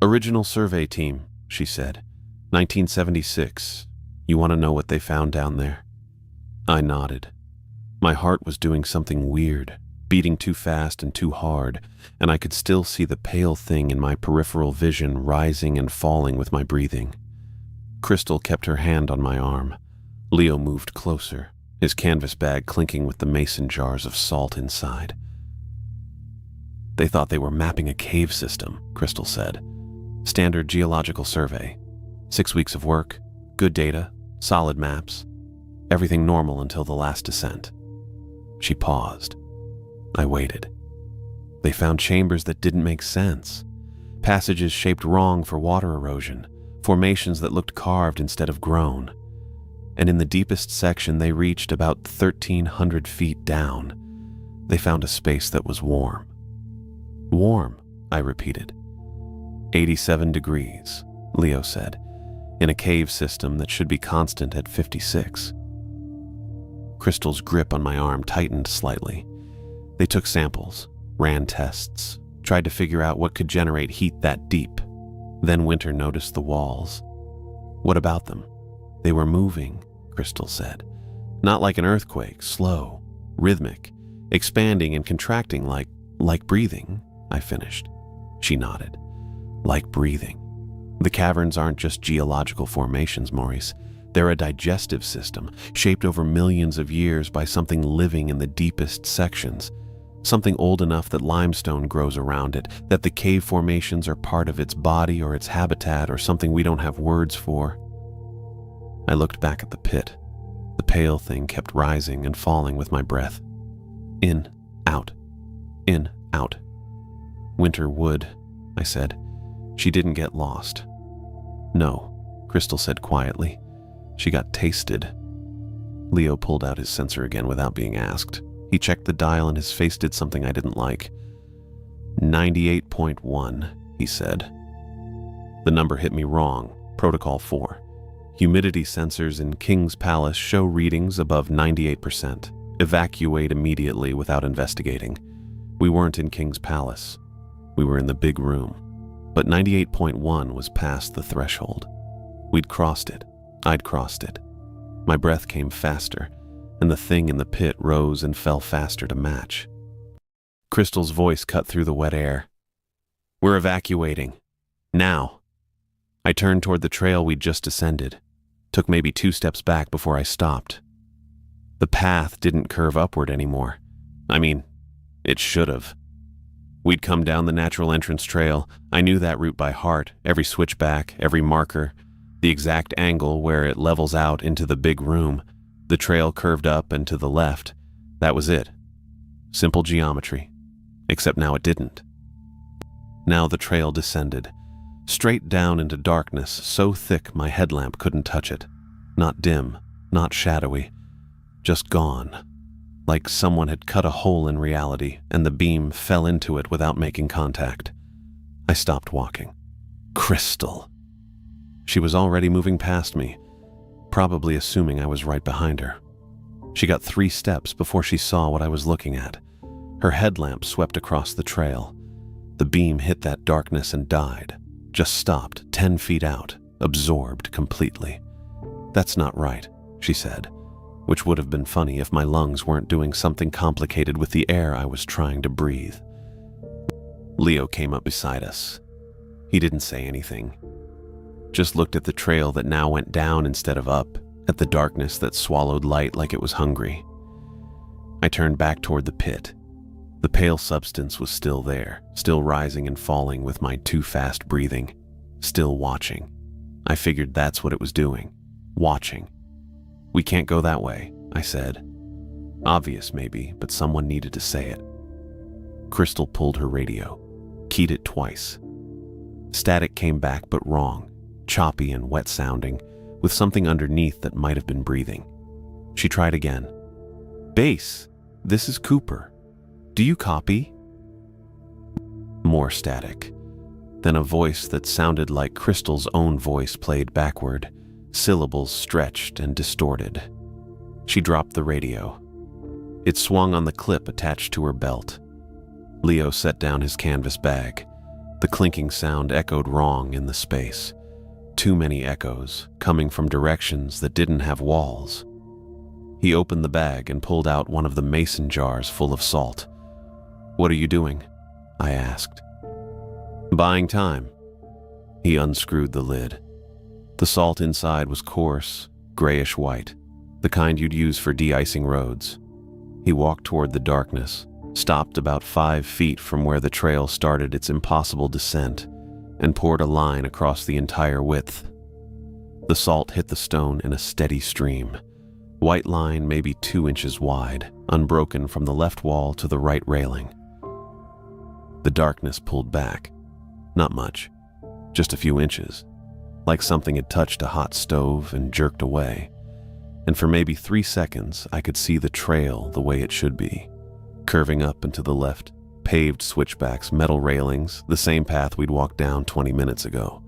"Original survey team," she said. 1976. You want to know what they found down there? I nodded. My heart was doing something weird, beating too fast and too hard, and I could still see the pale thing in my peripheral vision rising and falling with my breathing. Crystal kept her hand on my arm. Leo moved closer, his canvas bag clinking with the mason jars of salt inside. "They thought they were mapping a cave system," Crystal said. "Standard geological survey. 6 weeks of work, good data, solid maps. Everything normal until the last descent." She paused. I waited. They found chambers that didn't make sense. Passages shaped wrong for water erosion, formations that looked carved instead of grown. And in the deepest section they reached about 1,300 feet down. They found a space that was warm. "Warm," I repeated. 87 degrees, Leo said, in a cave system that should be constant at 56. Crystal's grip on my arm tightened slightly. They took samples, ran tests, tried to figure out what could generate heat that deep. Then Winter noticed the walls. "What about them?" "They were moving," Crystal said. "Not like an earthquake, slow, rhythmic, expanding and contracting like breathing," I finished. She nodded. "Like breathing. The caverns aren't just geological formations, Maurice. They're a digestive system, shaped over millions of years by something living in the deepest sections. Something old enough that limestone grows around it, that the cave formations are part of its body or its habitat or something we don't have words for." I looked back at the pit. The pale thing kept rising and falling with my breath. In, out. In, out. "Winter would," I said. "She didn't get lost." "No," Crystal said quietly. "She got tasted." Leo pulled out his sensor again without being asked. He checked the dial and his face did something I didn't like. 98.1, he said. The number hit me wrong. Protocol 4. Humidity sensors in King's Palace show readings above 98%. Evacuate immediately without investigating. We weren't in King's Palace. We were in the big room. But 98.1 was past the threshold. We'd crossed it. I'd crossed it. My breath came faster, and the thing in the pit rose and fell faster to match. Crystal's voice cut through the wet air. "We're evacuating. Now." I turned toward the trail we'd just descended. Took maybe 2 steps back before I stopped. The path didn't curve upward anymore. I mean, it should have. We'd come down the natural entrance trail. I knew that route by heart, every switchback, every marker, the exact angle where it levels out into the big room. The trail curved up and to the left. That was it. Simple geometry. Except now it didn't. Now the trail descended, straight down into darkness so thick my headlamp couldn't touch it. Not dim, not shadowy, just gone. Like someone had cut a hole in reality and the beam fell into it without making contact. I stopped walking. Crystal. She was already moving past me, probably assuming I was right behind her. She got 3 steps before she saw what I was looking at. Her headlamp swept across the trail. The beam hit that darkness and died, just stopped 10 feet out, absorbed completely. "That's not right," she said, which would have been funny if my lungs weren't doing something complicated with the air I was trying to breathe. Leo came up beside us. He didn't say anything, just looked at the trail that now went down instead of up, at the darkness that swallowed light like it was hungry. I turned back toward the pit. The pale substance was still there, still rising and falling with my too fast breathing, still watching. I figured that's what it was doing, watching. "We can't go that way," I said. Obvious maybe, but someone needed to say it. Crystal pulled her radio, keyed it twice. Static came back but wrong, choppy and wet sounding, with something underneath that might have been breathing. She tried again. "Base, this is Cooper. Do you copy?" More static. Then a voice that sounded like Crystal's own voice played backward, syllables stretched and distorted. She dropped the radio. It swung on the clip attached to her belt. Leo set down his canvas bag. The clinking sound echoed wrong in the space. Too many echoes, coming from directions that didn't have walls. He opened the bag and pulled out one of the mason jars full of salt. "What are you doing?" I asked. "Buying time." He unscrewed the lid. The salt inside was coarse, grayish white, the kind you'd use for de-icing roads. He walked toward the darkness, stopped about 5 feet from where the trail started its impossible descent, and poured a line across the entire width. The salt hit the stone in a steady stream. White line maybe 2 inches wide, unbroken from the left wall to the right railing. The darkness pulled back. Not much, just a few inches, like something had touched a hot stove and jerked away. And for maybe 3 seconds, I could see the trail the way it should be, curving up and to the left, paved switchbacks, metal railings, the same path we'd walked down 20 minutes ago.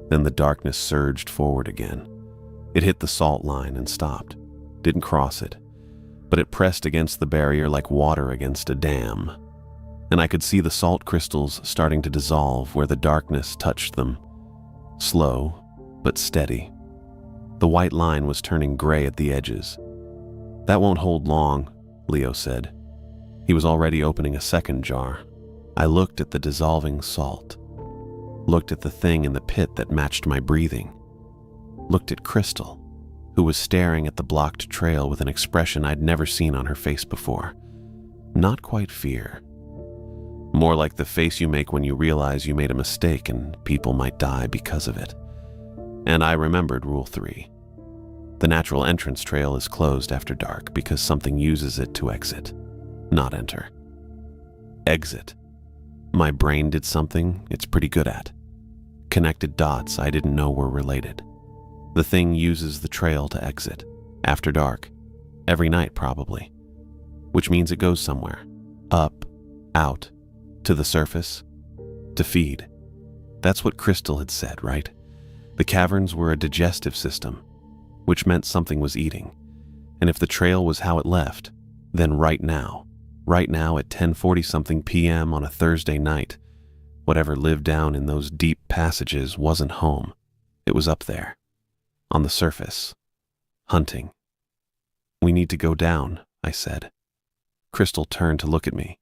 Then the darkness surged forward again. It hit the salt line and stopped. Didn't cross it, but it pressed against the barrier like water against a dam. And I could see the salt crystals starting to dissolve where the darkness touched them. Slow, but steady. The white line was turning gray at the edges. "That won't hold long," Leo said. He was already opening a second jar. I looked at the dissolving salt. Looked at the thing in the pit that matched my breathing. Looked at Crystal, who was staring at the blocked trail with an expression I'd never seen on her face before. Not quite fear. More like the face you make when you realize you made a mistake and people might die because of it. And I remembered Rule 3. The natural entrance trail is closed after dark because something uses it to exit, not enter. Exit. My brain did something it's pretty good at. Connected dots I didn't know were related. The thing uses the trail to exit, after dark, every night probably, which means it goes somewhere, up, out, to the surface, to feed. That's what Crystal had said, right? The caverns were a digestive system, which meant something was eating. And if the trail was how it left, then right now at 10:40-something p.m. on a Thursday night, whatever lived down in those deep passages wasn't home. It was up there, on the surface, hunting. "We need to go down," I said. Crystal turned to look at me.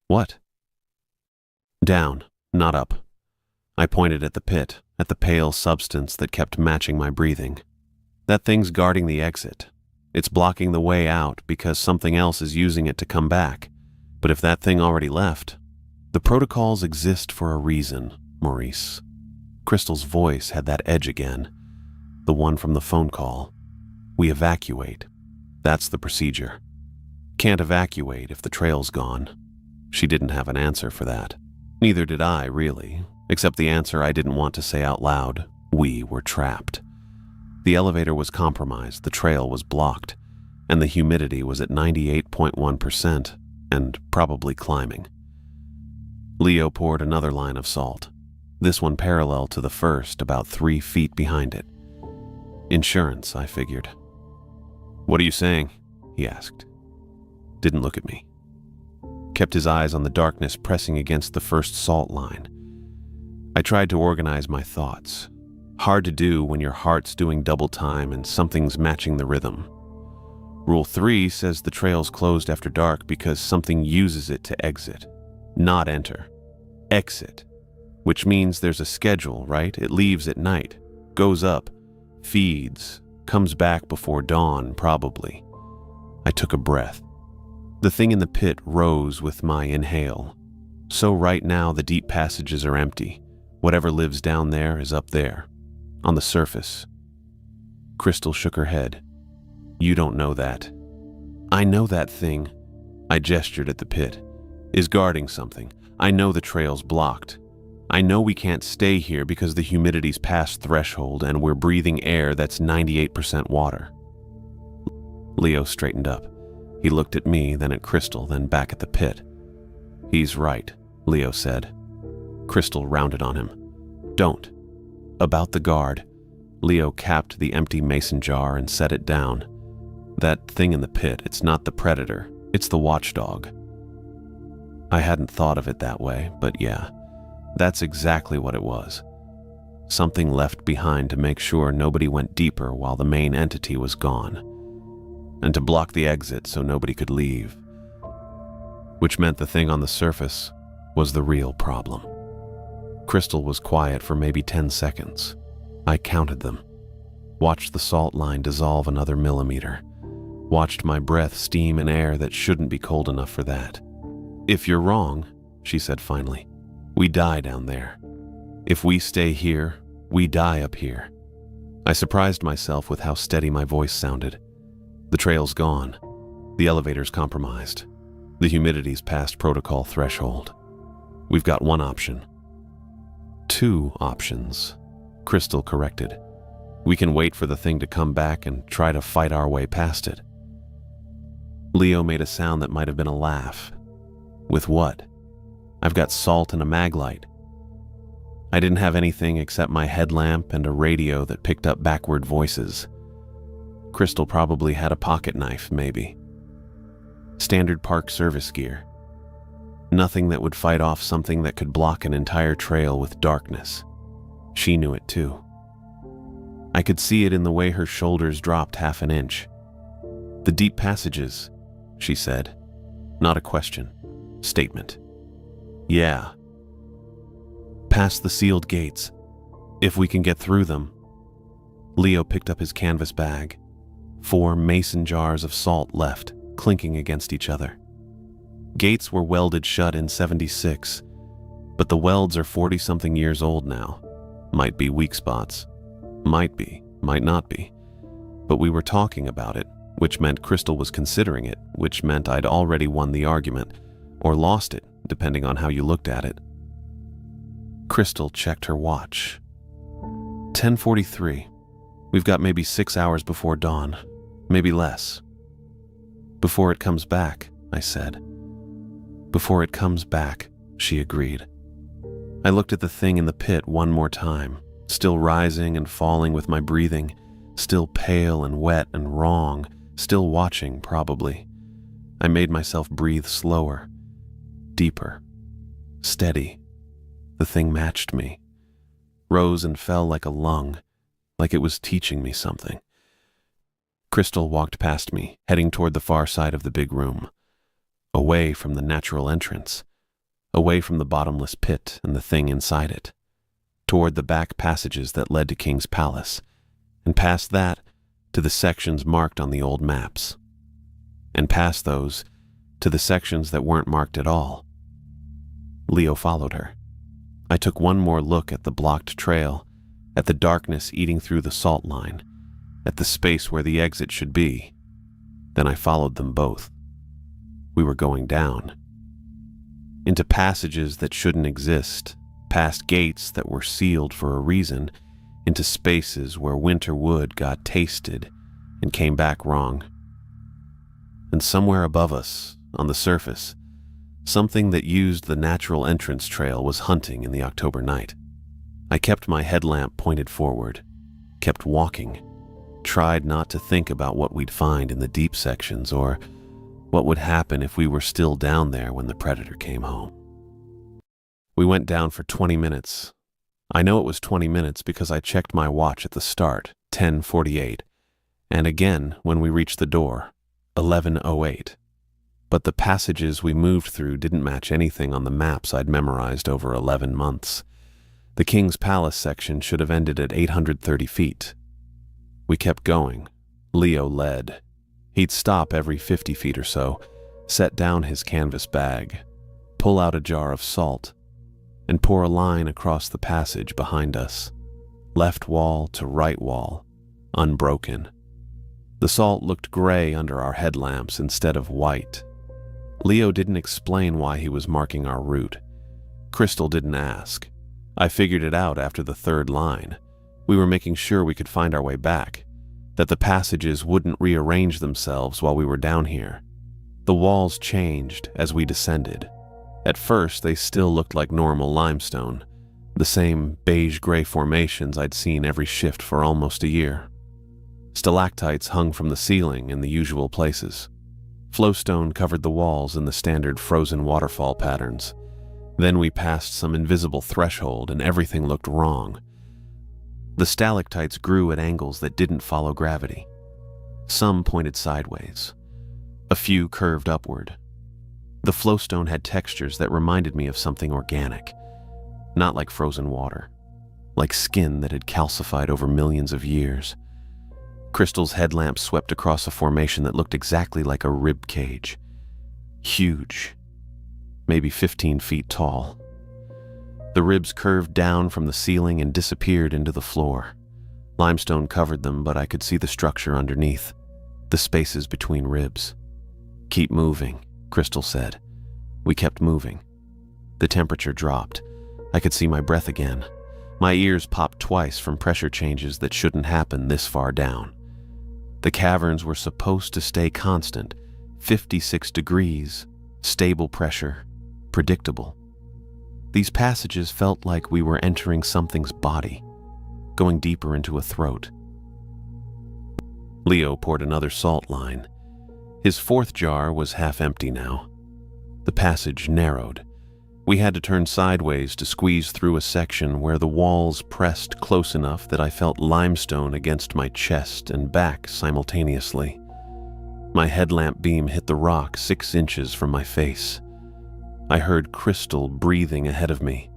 "What?" "Down, not up." I pointed at the pit, at the pale substance that kept matching my breathing. "That thing's guarding the exit. It's blocking the way out because something else is using it to come back. But if that thing already left, the protocols exist for a reason, Maurice." Crystal's voice had that edge again, the one from the phone call. "We evacuate. That's the procedure. Can't evacuate if the trail's gone." She didn't have an answer for that. Neither did I, really, except the answer I didn't want to say out loud. We were trapped. The elevator was compromised, the trail was blocked, and the humidity was at 98.1% and probably climbing. Leo poured another line of salt, this one parallel to the first, about 3 feet behind it. Insurance, I figured. "What are you saying?" he asked. Didn't look at me. Kept his eyes on the darkness pressing against the first salt line. I tried to organize my thoughts. Hard to do when your heart's doing double time and something's matching the rhythm. Rule 3 says the trail's closed after dark because something uses it to exit, not enter. Exit, which means there's a schedule, right? It leaves at night, goes up, feeds, comes back before dawn, probably. I took a breath. The thing in the pit rose with my inhale. So right now the deep passages are empty. Whatever lives down there is up there, on the surface. Crystal shook her head. You don't know that. I know that thing, I gestured at the pit, is guarding something. I know the trail's blocked. I know we can't stay here because the humidity's past threshold and we're breathing air that's 98% water. Leo straightened up. He looked at me, then at Crystal, then back at the pit. He's right, Leo said. Crystal rounded on him. Don't. About the guard. Leo capped the empty mason jar and set it down. That thing in the pit, it's not the predator, it's the watchdog. I hadn't thought of it that way, but yeah, that's exactly what it was. Something left behind to make sure nobody went deeper while the main entity was gone, and to block the exit so nobody could leave, which meant the thing on the surface was the real problem. Crystal was quiet for maybe 10 seconds. I counted them, watched the salt line dissolve another millimeter, watched my breath steam in air that shouldn't be cold enough for that. If you're wrong, she said finally, we die down there. If we stay here, we die up here. I surprised myself with how steady my voice sounded. The trail's gone. The elevator's compromised. The humidity's past protocol threshold. We've got one option. 2 options, Crystal corrected. We can wait for the thing to come back and try to fight our way past it. Leo made a sound that might have been a laugh. With what? I've got salt and a mag light. I didn't have anything except my headlamp and a radio that picked up backward voices. Crystal probably had a pocket knife, maybe. Standard park service gear. Nothing that would fight off something that could block an entire trail with darkness. She knew it too. I could see it in the way her shoulders dropped half an inch. The deep passages, she said. Not a question. Statement. Yeah. Past the sealed gates. If we can get through them. Leo picked up his canvas bag. 4 mason jars of salt left, clinking against each other. Gates were welded shut in '76, but the welds are 40-something years old now. Might be weak spots. Might be, might not be. But we were talking about it, which meant Crystal was considering it, which meant I'd already won the argument, or lost it, depending on how you looked at it. Crystal checked her watch. 10:43. We've got maybe 6 hours before dawn, maybe less. Before it comes back, I said. Before it comes back, she agreed. I looked at the thing in the pit one more time, still rising and falling with my breathing, still pale and wet and wrong, still watching probably. I made myself breathe slower, deeper, steady. The thing matched me, rose and fell like a lung, like it was teaching me something. Crystal walked past me, heading toward the far side of the big room, away from the natural entrance, away from the bottomless pit and the thing inside it, toward the back passages that led to King's Palace, and past that to the sections marked on the old maps, and past those to the sections that weren't marked at all. Leo followed her. I took one more look at the blocked trail, at the darkness eating through the salt line, at the space where the exit should be. Then I followed them both. We were going down. Into passages that shouldn't exist, past gates that were sealed for a reason, into spaces where winter wood got tasted and came back wrong. And somewhere above us, on the surface, something that used the natural entrance trail was hunting in the October night. I kept my headlamp pointed forward, kept walking, tried not to think about what we'd find in the deep sections or what would happen if we were still down there when the predator came home. We went down for 20 minutes, I know it was 20 minutes because I checked my watch at the start, 10:48, and again when we reached the door, 11:08. But the passages we moved through didn't match anything on the maps I'd memorized over 11 months. The King's Palace section should have ended at 830 feet. We kept going. Leo led. He'd stop every 50 feet or so, set down his canvas bag, pull out a jar of salt, and pour a line across the passage behind us, left wall to right wall, unbroken. The salt looked gray under our headlamps instead of white. Leo didn't explain why he was marking our route. Crystal didn't ask. I figured it out after the third line. We were making sure we could find our way back, that the passages wouldn't rearrange themselves while we were down here. The walls changed as we descended. At first, they still looked like normal limestone, the same beige-gray formations I'd seen every shift for almost a year. Stalactites hung from the ceiling in the usual places. Flowstone covered the walls in the standard frozen waterfall patterns. Then we passed some invisible threshold and everything looked wrong. The stalactites grew at angles that didn't follow gravity. Some pointed sideways. A few curved upward. The flowstone had textures that reminded me of something organic, not like frozen water, like skin that had calcified over millions of years. Crystal's headlamp swept across a formation that looked exactly like a rib cage. Huge, maybe 15 feet tall. The ribs curved down from the ceiling and disappeared into the floor. Limestone covered them, but I could see the structure underneath, the spaces between ribs. "Keep moving," Crystal said. We kept moving. The temperature dropped. I could see my breath again. My ears popped twice from pressure changes that shouldn't happen this far down. The caverns were supposed to stay constant, 56 degrees, stable pressure, predictable. These passages felt like we were entering something's body, going deeper into a throat. Leo poured another salt line. His fourth jar was half empty now. The passage narrowed. We had to turn sideways to squeeze through a section where the walls pressed close enough that I felt limestone against my chest and back simultaneously. My headlamp beam hit the rock 6 inches from my face. I heard Crystal breathing ahead of me,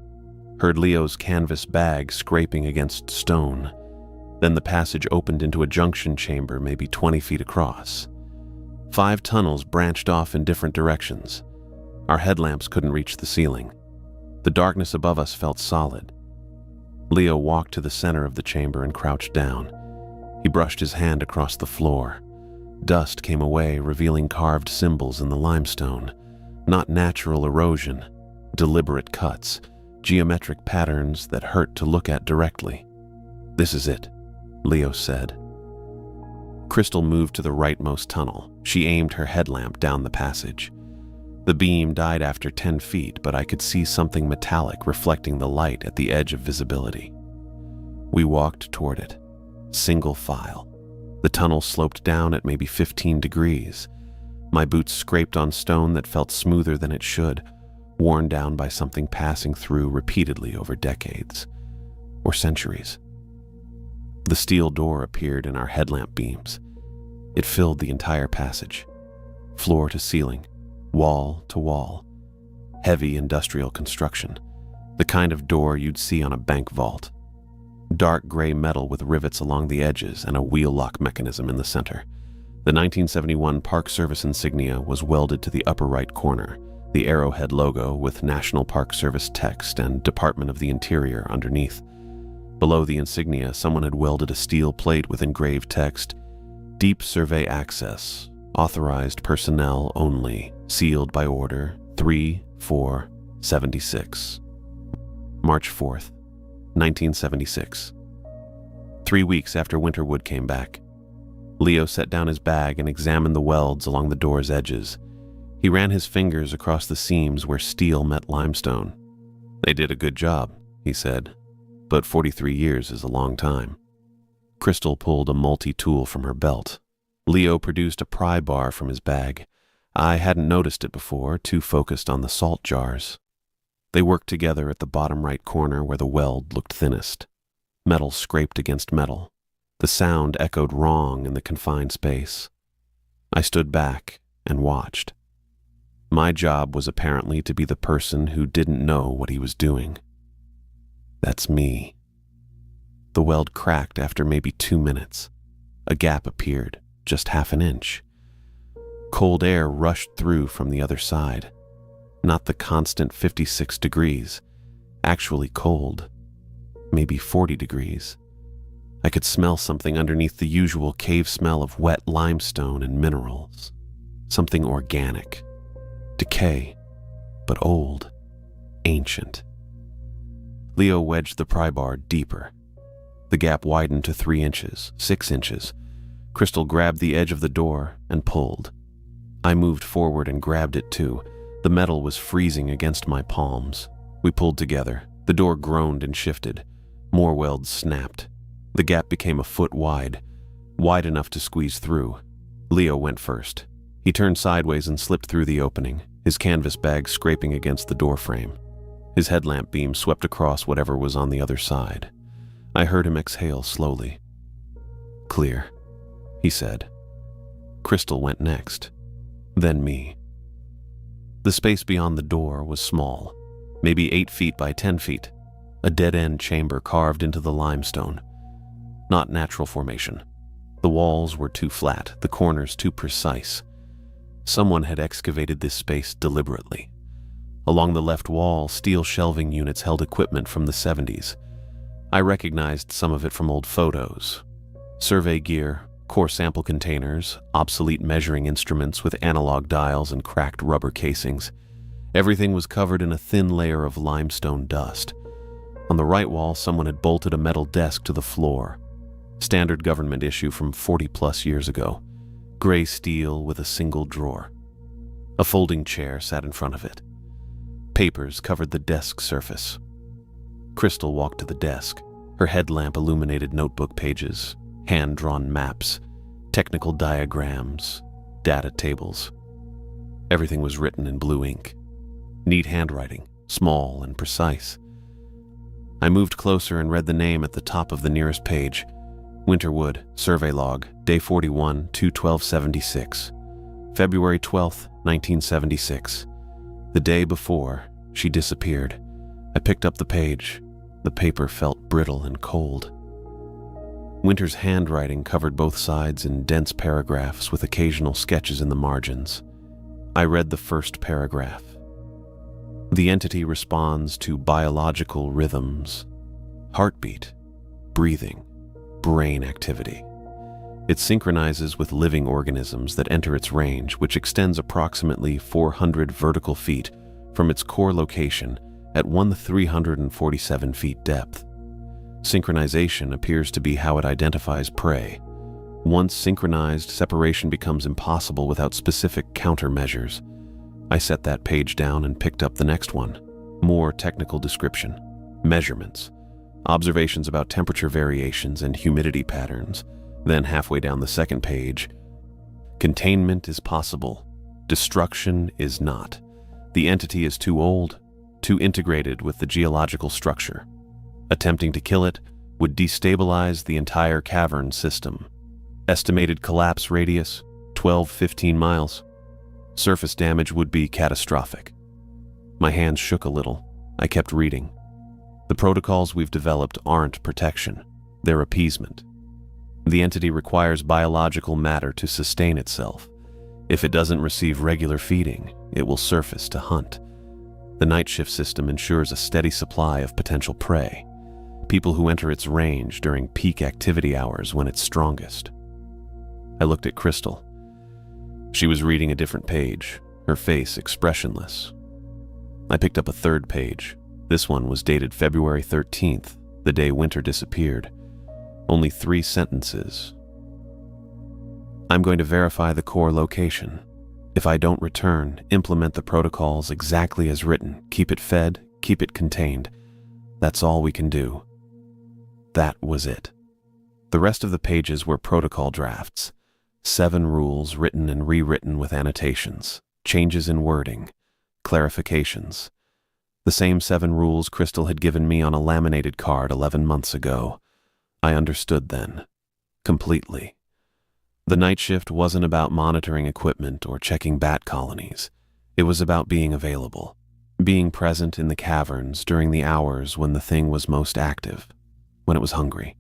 heard Leo's canvas bag scraping against stone. Then the passage opened into a junction chamber maybe 20 feet across. 5 tunnels branched off in different directions. Our headlamps couldn't reach the ceiling. The darkness above us felt solid. Leo walked to the center of the chamber and crouched down. He brushed his hand across the floor. Dust came away, revealing carved symbols in the limestone. Not natural erosion, deliberate cuts, geometric patterns that hurt to look at directly. "This is it," Leo said. Crystal moved to the rightmost tunnel. She aimed her headlamp down the passage. The beam died after 10 feet, but I could see something metallic reflecting the light at the edge of visibility. We walked toward it, single file. The tunnel sloped down at maybe 15 degrees. My boots scraped on stone that felt smoother than it should, worn down by something passing through repeatedly over decades, or centuries. The steel door appeared in our headlamp beams. It filled the entire passage, floor to ceiling, wall to wall. Heavy industrial construction, the kind of door you'd see on a bank vault. Dark gray metal with rivets along the edges and a wheel lock mechanism in the center. The 1971 Park Service insignia was welded to the upper right corner, the arrowhead logo with National Park Service text and Department of the Interior underneath. Below the insignia, someone had welded a steel plate with engraved text, "Deep Survey Access, Authorized Personnel Only, Sealed by Order 3/4/76. March 4th, 1976. 3 weeks after Winterwood came back. Leo set down his bag and examined the welds along the door's edges. He ran his fingers across the seams where steel met limestone. "They did a good job," he said, "but 43 years is a long time." Crystal pulled a multi-tool from her belt. Leo produced a pry bar from his bag. I hadn't noticed it before, too focused on the salt jars. They worked together at the bottom right corner where the weld looked thinnest. Metal scraped against metal. The sound echoed wrong in the confined space. I stood back and watched. My job was apparently to be the person who didn't know what he was doing. That's me. The weld cracked after maybe 2 minutes. A gap appeared, just half an inch. Cold air rushed through from the other side. Not the constant 56 degrees, actually cold, maybe 40 degrees. I could smell something underneath the usual cave smell of wet limestone and minerals. Something organic. Decay, but old, ancient. Leo wedged the pry bar deeper. The gap widened to 3 inches, 6 inches. Crystal grabbed the edge of the door and pulled. I moved forward and grabbed it too. The metal was freezing against my palms. We pulled together. The door groaned and shifted. More welds snapped. The gap became a foot wide enough to squeeze through. Leo went first. He turned sideways and slipped through the opening, his canvas bag scraping against the doorframe. His headlamp beam swept across whatever was on the other side. I heard him exhale slowly. "Clear," he said. Crystal went next, then me. The space beyond the door was small, maybe 8 feet by 10 feet, a dead-end chamber carved into the limestone. Not natural formation. The walls were too flat, the corners too precise. Someone had excavated this space deliberately. Along the left wall, steel shelving units held equipment from the 70s. I recognized some of it from old photos. Survey gear, core sample containers, obsolete measuring instruments with analog dials and cracked rubber casings. Everything was covered in a thin layer of limestone dust. On the right wall, someone had bolted a metal desk to the floor. Standard government issue from 40-plus years ago. Gray steel with a single drawer. A folding chair sat in front of it. Papers covered the desk surface. Crystal walked to the desk. Her headlamp illuminated notebook pages, hand-drawn maps, technical diagrams, data tables. Everything was written in blue ink. Neat handwriting, small and precise. I moved closer and read the name at the top of the nearest page. Winterwood, survey log, day 41, 2/12/76. February 12th, 1976. The day before, she disappeared. I picked up the page. The paper felt brittle and cold. Winter's handwriting covered both sides in dense paragraphs with occasional sketches in the margins. I read the first paragraph. The entity responds to biological rhythms, heartbeat, breathing, brain activity. It synchronizes with living organisms that enter its range, which extends approximately 400 vertical feet from its core location at 1,347 feet depth. Synchronization appears to be how it identifies prey. Once synchronized, separation becomes impossible without specific countermeasures. I set that page down and picked up the next one. More technical description. Measurements. Observations about temperature variations and humidity patterns. Then halfway down the second page, containment is possible. Destruction is not. The entity is too old, too integrated with the geological structure. Attempting to kill it would destabilize the entire cavern system. Estimated collapse radius, 12-15 miles. Surface damage would be catastrophic. My hands shook a little. I kept reading. The protocols we've developed aren't protection. They're appeasement. The entity requires biological matter to sustain itself. If it doesn't receive regular feeding, it will surface to hunt. The night shift system ensures a steady supply of potential prey. People who enter its range during peak activity hours when it's strongest. I looked at Crystal. She was reading a different page, her face expressionless. I picked up a third page. This one was dated February 13th, the day Winter disappeared. Only 3 sentences. I'm going to verify the core location. If I don't return, implement the protocols exactly as written. Keep it fed, keep it contained. That's all we can do. That was it. The rest of the pages were protocol drafts. 7 rules written and rewritten with annotations, changes in wording, clarifications. The same 7 rules Crystal had given me on a laminated card 11 months ago. I understood then. Completely. The night shift wasn't about monitoring equipment or checking bat colonies. It was about being available, being present in the caverns during the hours when the thing was most active, when it was hungry.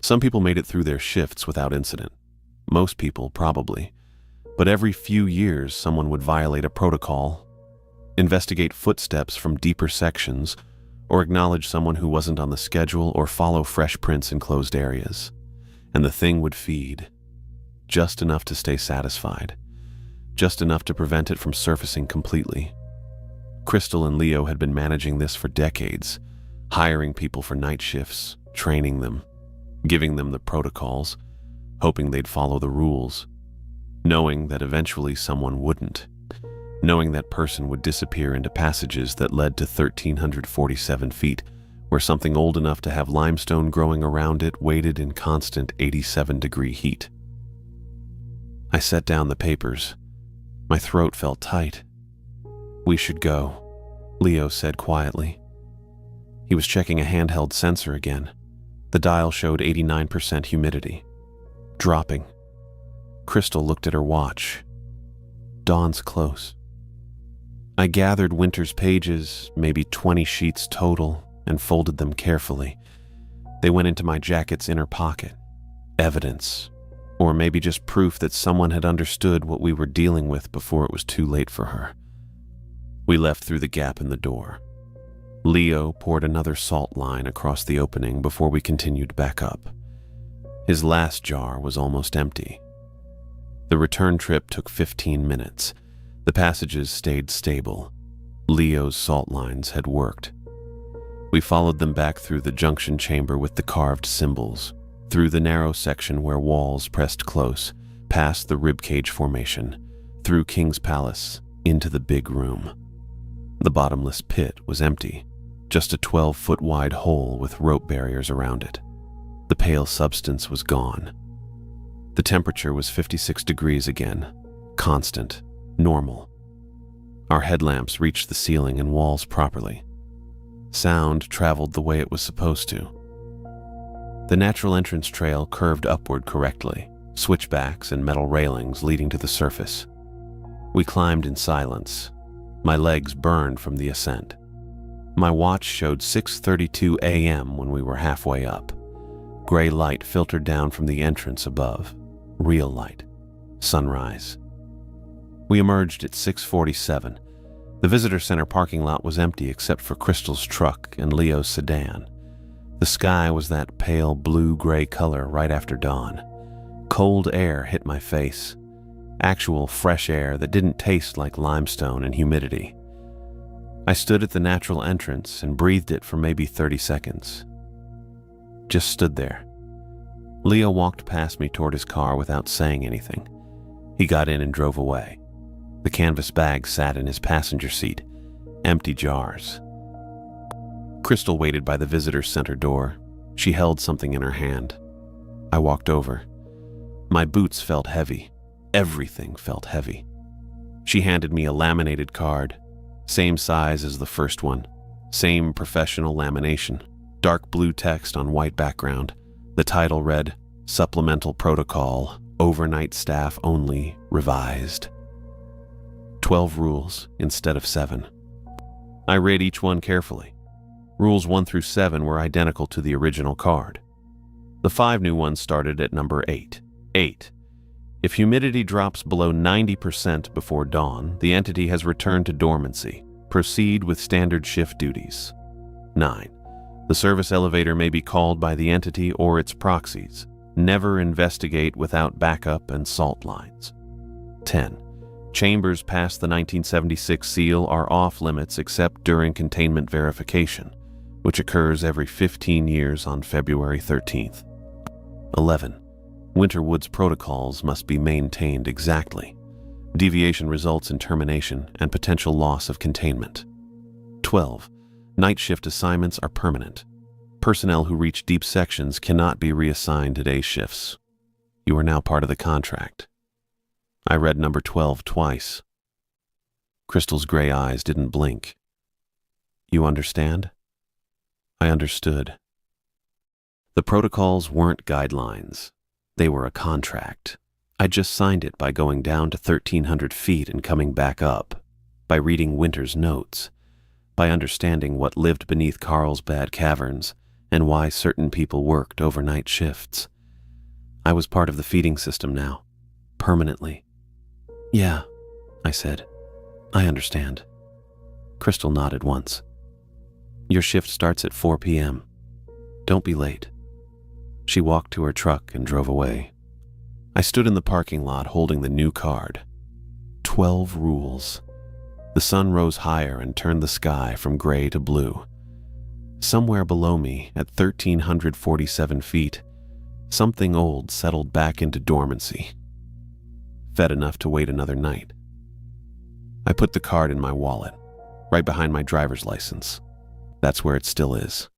Some people made it through their shifts without incident. Most people, probably. But every few years, someone would violate a protocol, investigate footsteps from deeper sections, or acknowledge someone who wasn't on the schedule or follow fresh prints in closed areas. And the thing would feed, just enough to stay satisfied, just enough to prevent it from surfacing completely. Crystal and Leo had been managing this for decades, hiring people for night shifts, training them, giving them the protocols, hoping they'd follow the rules, knowing that eventually someone wouldn't, knowing that person would disappear into passages that led to 1,347 feet, where something old enough to have limestone growing around it waited in constant 87-degree heat. I set down the papers. My throat felt tight. "We should go," Leo said quietly. He was checking a handheld sensor again. The dial showed 89% humidity. Dropping. Crystal looked at her watch. Dawn's close. I gathered Winter's pages, maybe 20 sheets total, and folded them carefully. They went into my jacket's inner pocket. Evidence. Or maybe just proof that someone had understood what we were dealing with before it was too late for her. We left through the gap in the door. Leo poured another salt line across the opening before we continued back up. His last jar was almost empty. The return trip took 15 minutes. The passages stayed stable. Leo's salt lines had worked. We followed them back through the junction chamber with the carved symbols, through the narrow section where walls pressed close, past the ribcage formation, through King's Palace, into the big room. The bottomless pit was empty, just a 12-foot wide hole with rope barriers around it. The pale substance was gone. The temperature was 56 degrees again, constant, normal. Our headlamps reached the ceiling and walls properly. Sound traveled the way it was supposed to. The natural entrance trail curved upward correctly, switchbacks and metal railings leading to the surface. We climbed in silence. My legs burned from the ascent. My watch showed 6:32 a.m. when we were halfway up. Gray light filtered down from the entrance above. Real light. Sunrise. We emerged at 6:47. The visitor center parking lot was empty except for Crystal's truck and Leo's sedan. The sky was that pale blue-gray color right after dawn. Cold air hit my face. Actual fresh air that didn't taste like limestone and humidity. I stood at the natural entrance and breathed it for maybe 30 seconds. Just stood there. Leo walked past me toward his car without saying anything. He got in and drove away. The canvas bag sat in his passenger seat. Empty jars. Crystal waited by the visitor center door. She held something in her hand. I walked over. My boots felt heavy. Everything felt heavy. She handed me a laminated card. Same size as the first one. Same professional lamination. Dark blue text on white background. The title read, Supplemental Protocol, Overnight Staff Only, Revised. 12 rules instead of 7. I read each one carefully. Rules 1 through 7 were identical to the original card. The 5 new ones started at number 8. 8. If humidity drops below 90% before dawn, the entity has returned to dormancy. Proceed with standard shift duties. 9. The service elevator may be called by the entity or its proxies. Never investigate without backup and salt lines. 10. Chambers past the 1976 seal are off limits except during containment verification, which occurs every 15 years on February 13th. 11. Winterwood's protocols must be maintained exactly. Deviation results in termination and potential loss of containment. 12. Night shift assignments are permanent. Personnel who reach deep sections cannot be reassigned to day shifts. You are now part of the contract. I read number 12 twice. Crystal's gray eyes didn't blink. You understand? I understood. The protocols weren't guidelines. They were a contract. I just signed it by going down to 1,300 feet and coming back up, by reading Winter's notes, by understanding what lived beneath Carlsbad caverns and why certain people worked overnight shifts. I was part of the feeding system now, permanently. Yeah, I said. I understand. Crystal nodded once. Your shift starts at 4 p.m. Don't be late. She walked to her truck and drove away. I stood in the parking lot holding the new card. 12 rules. The sun rose higher and turned the sky from gray to blue. Somewhere below me, at 1,347 feet, something old settled back into dormancy. Fed enough to wait another night. I put the card in my wallet, right behind my driver's license. That's where it still is.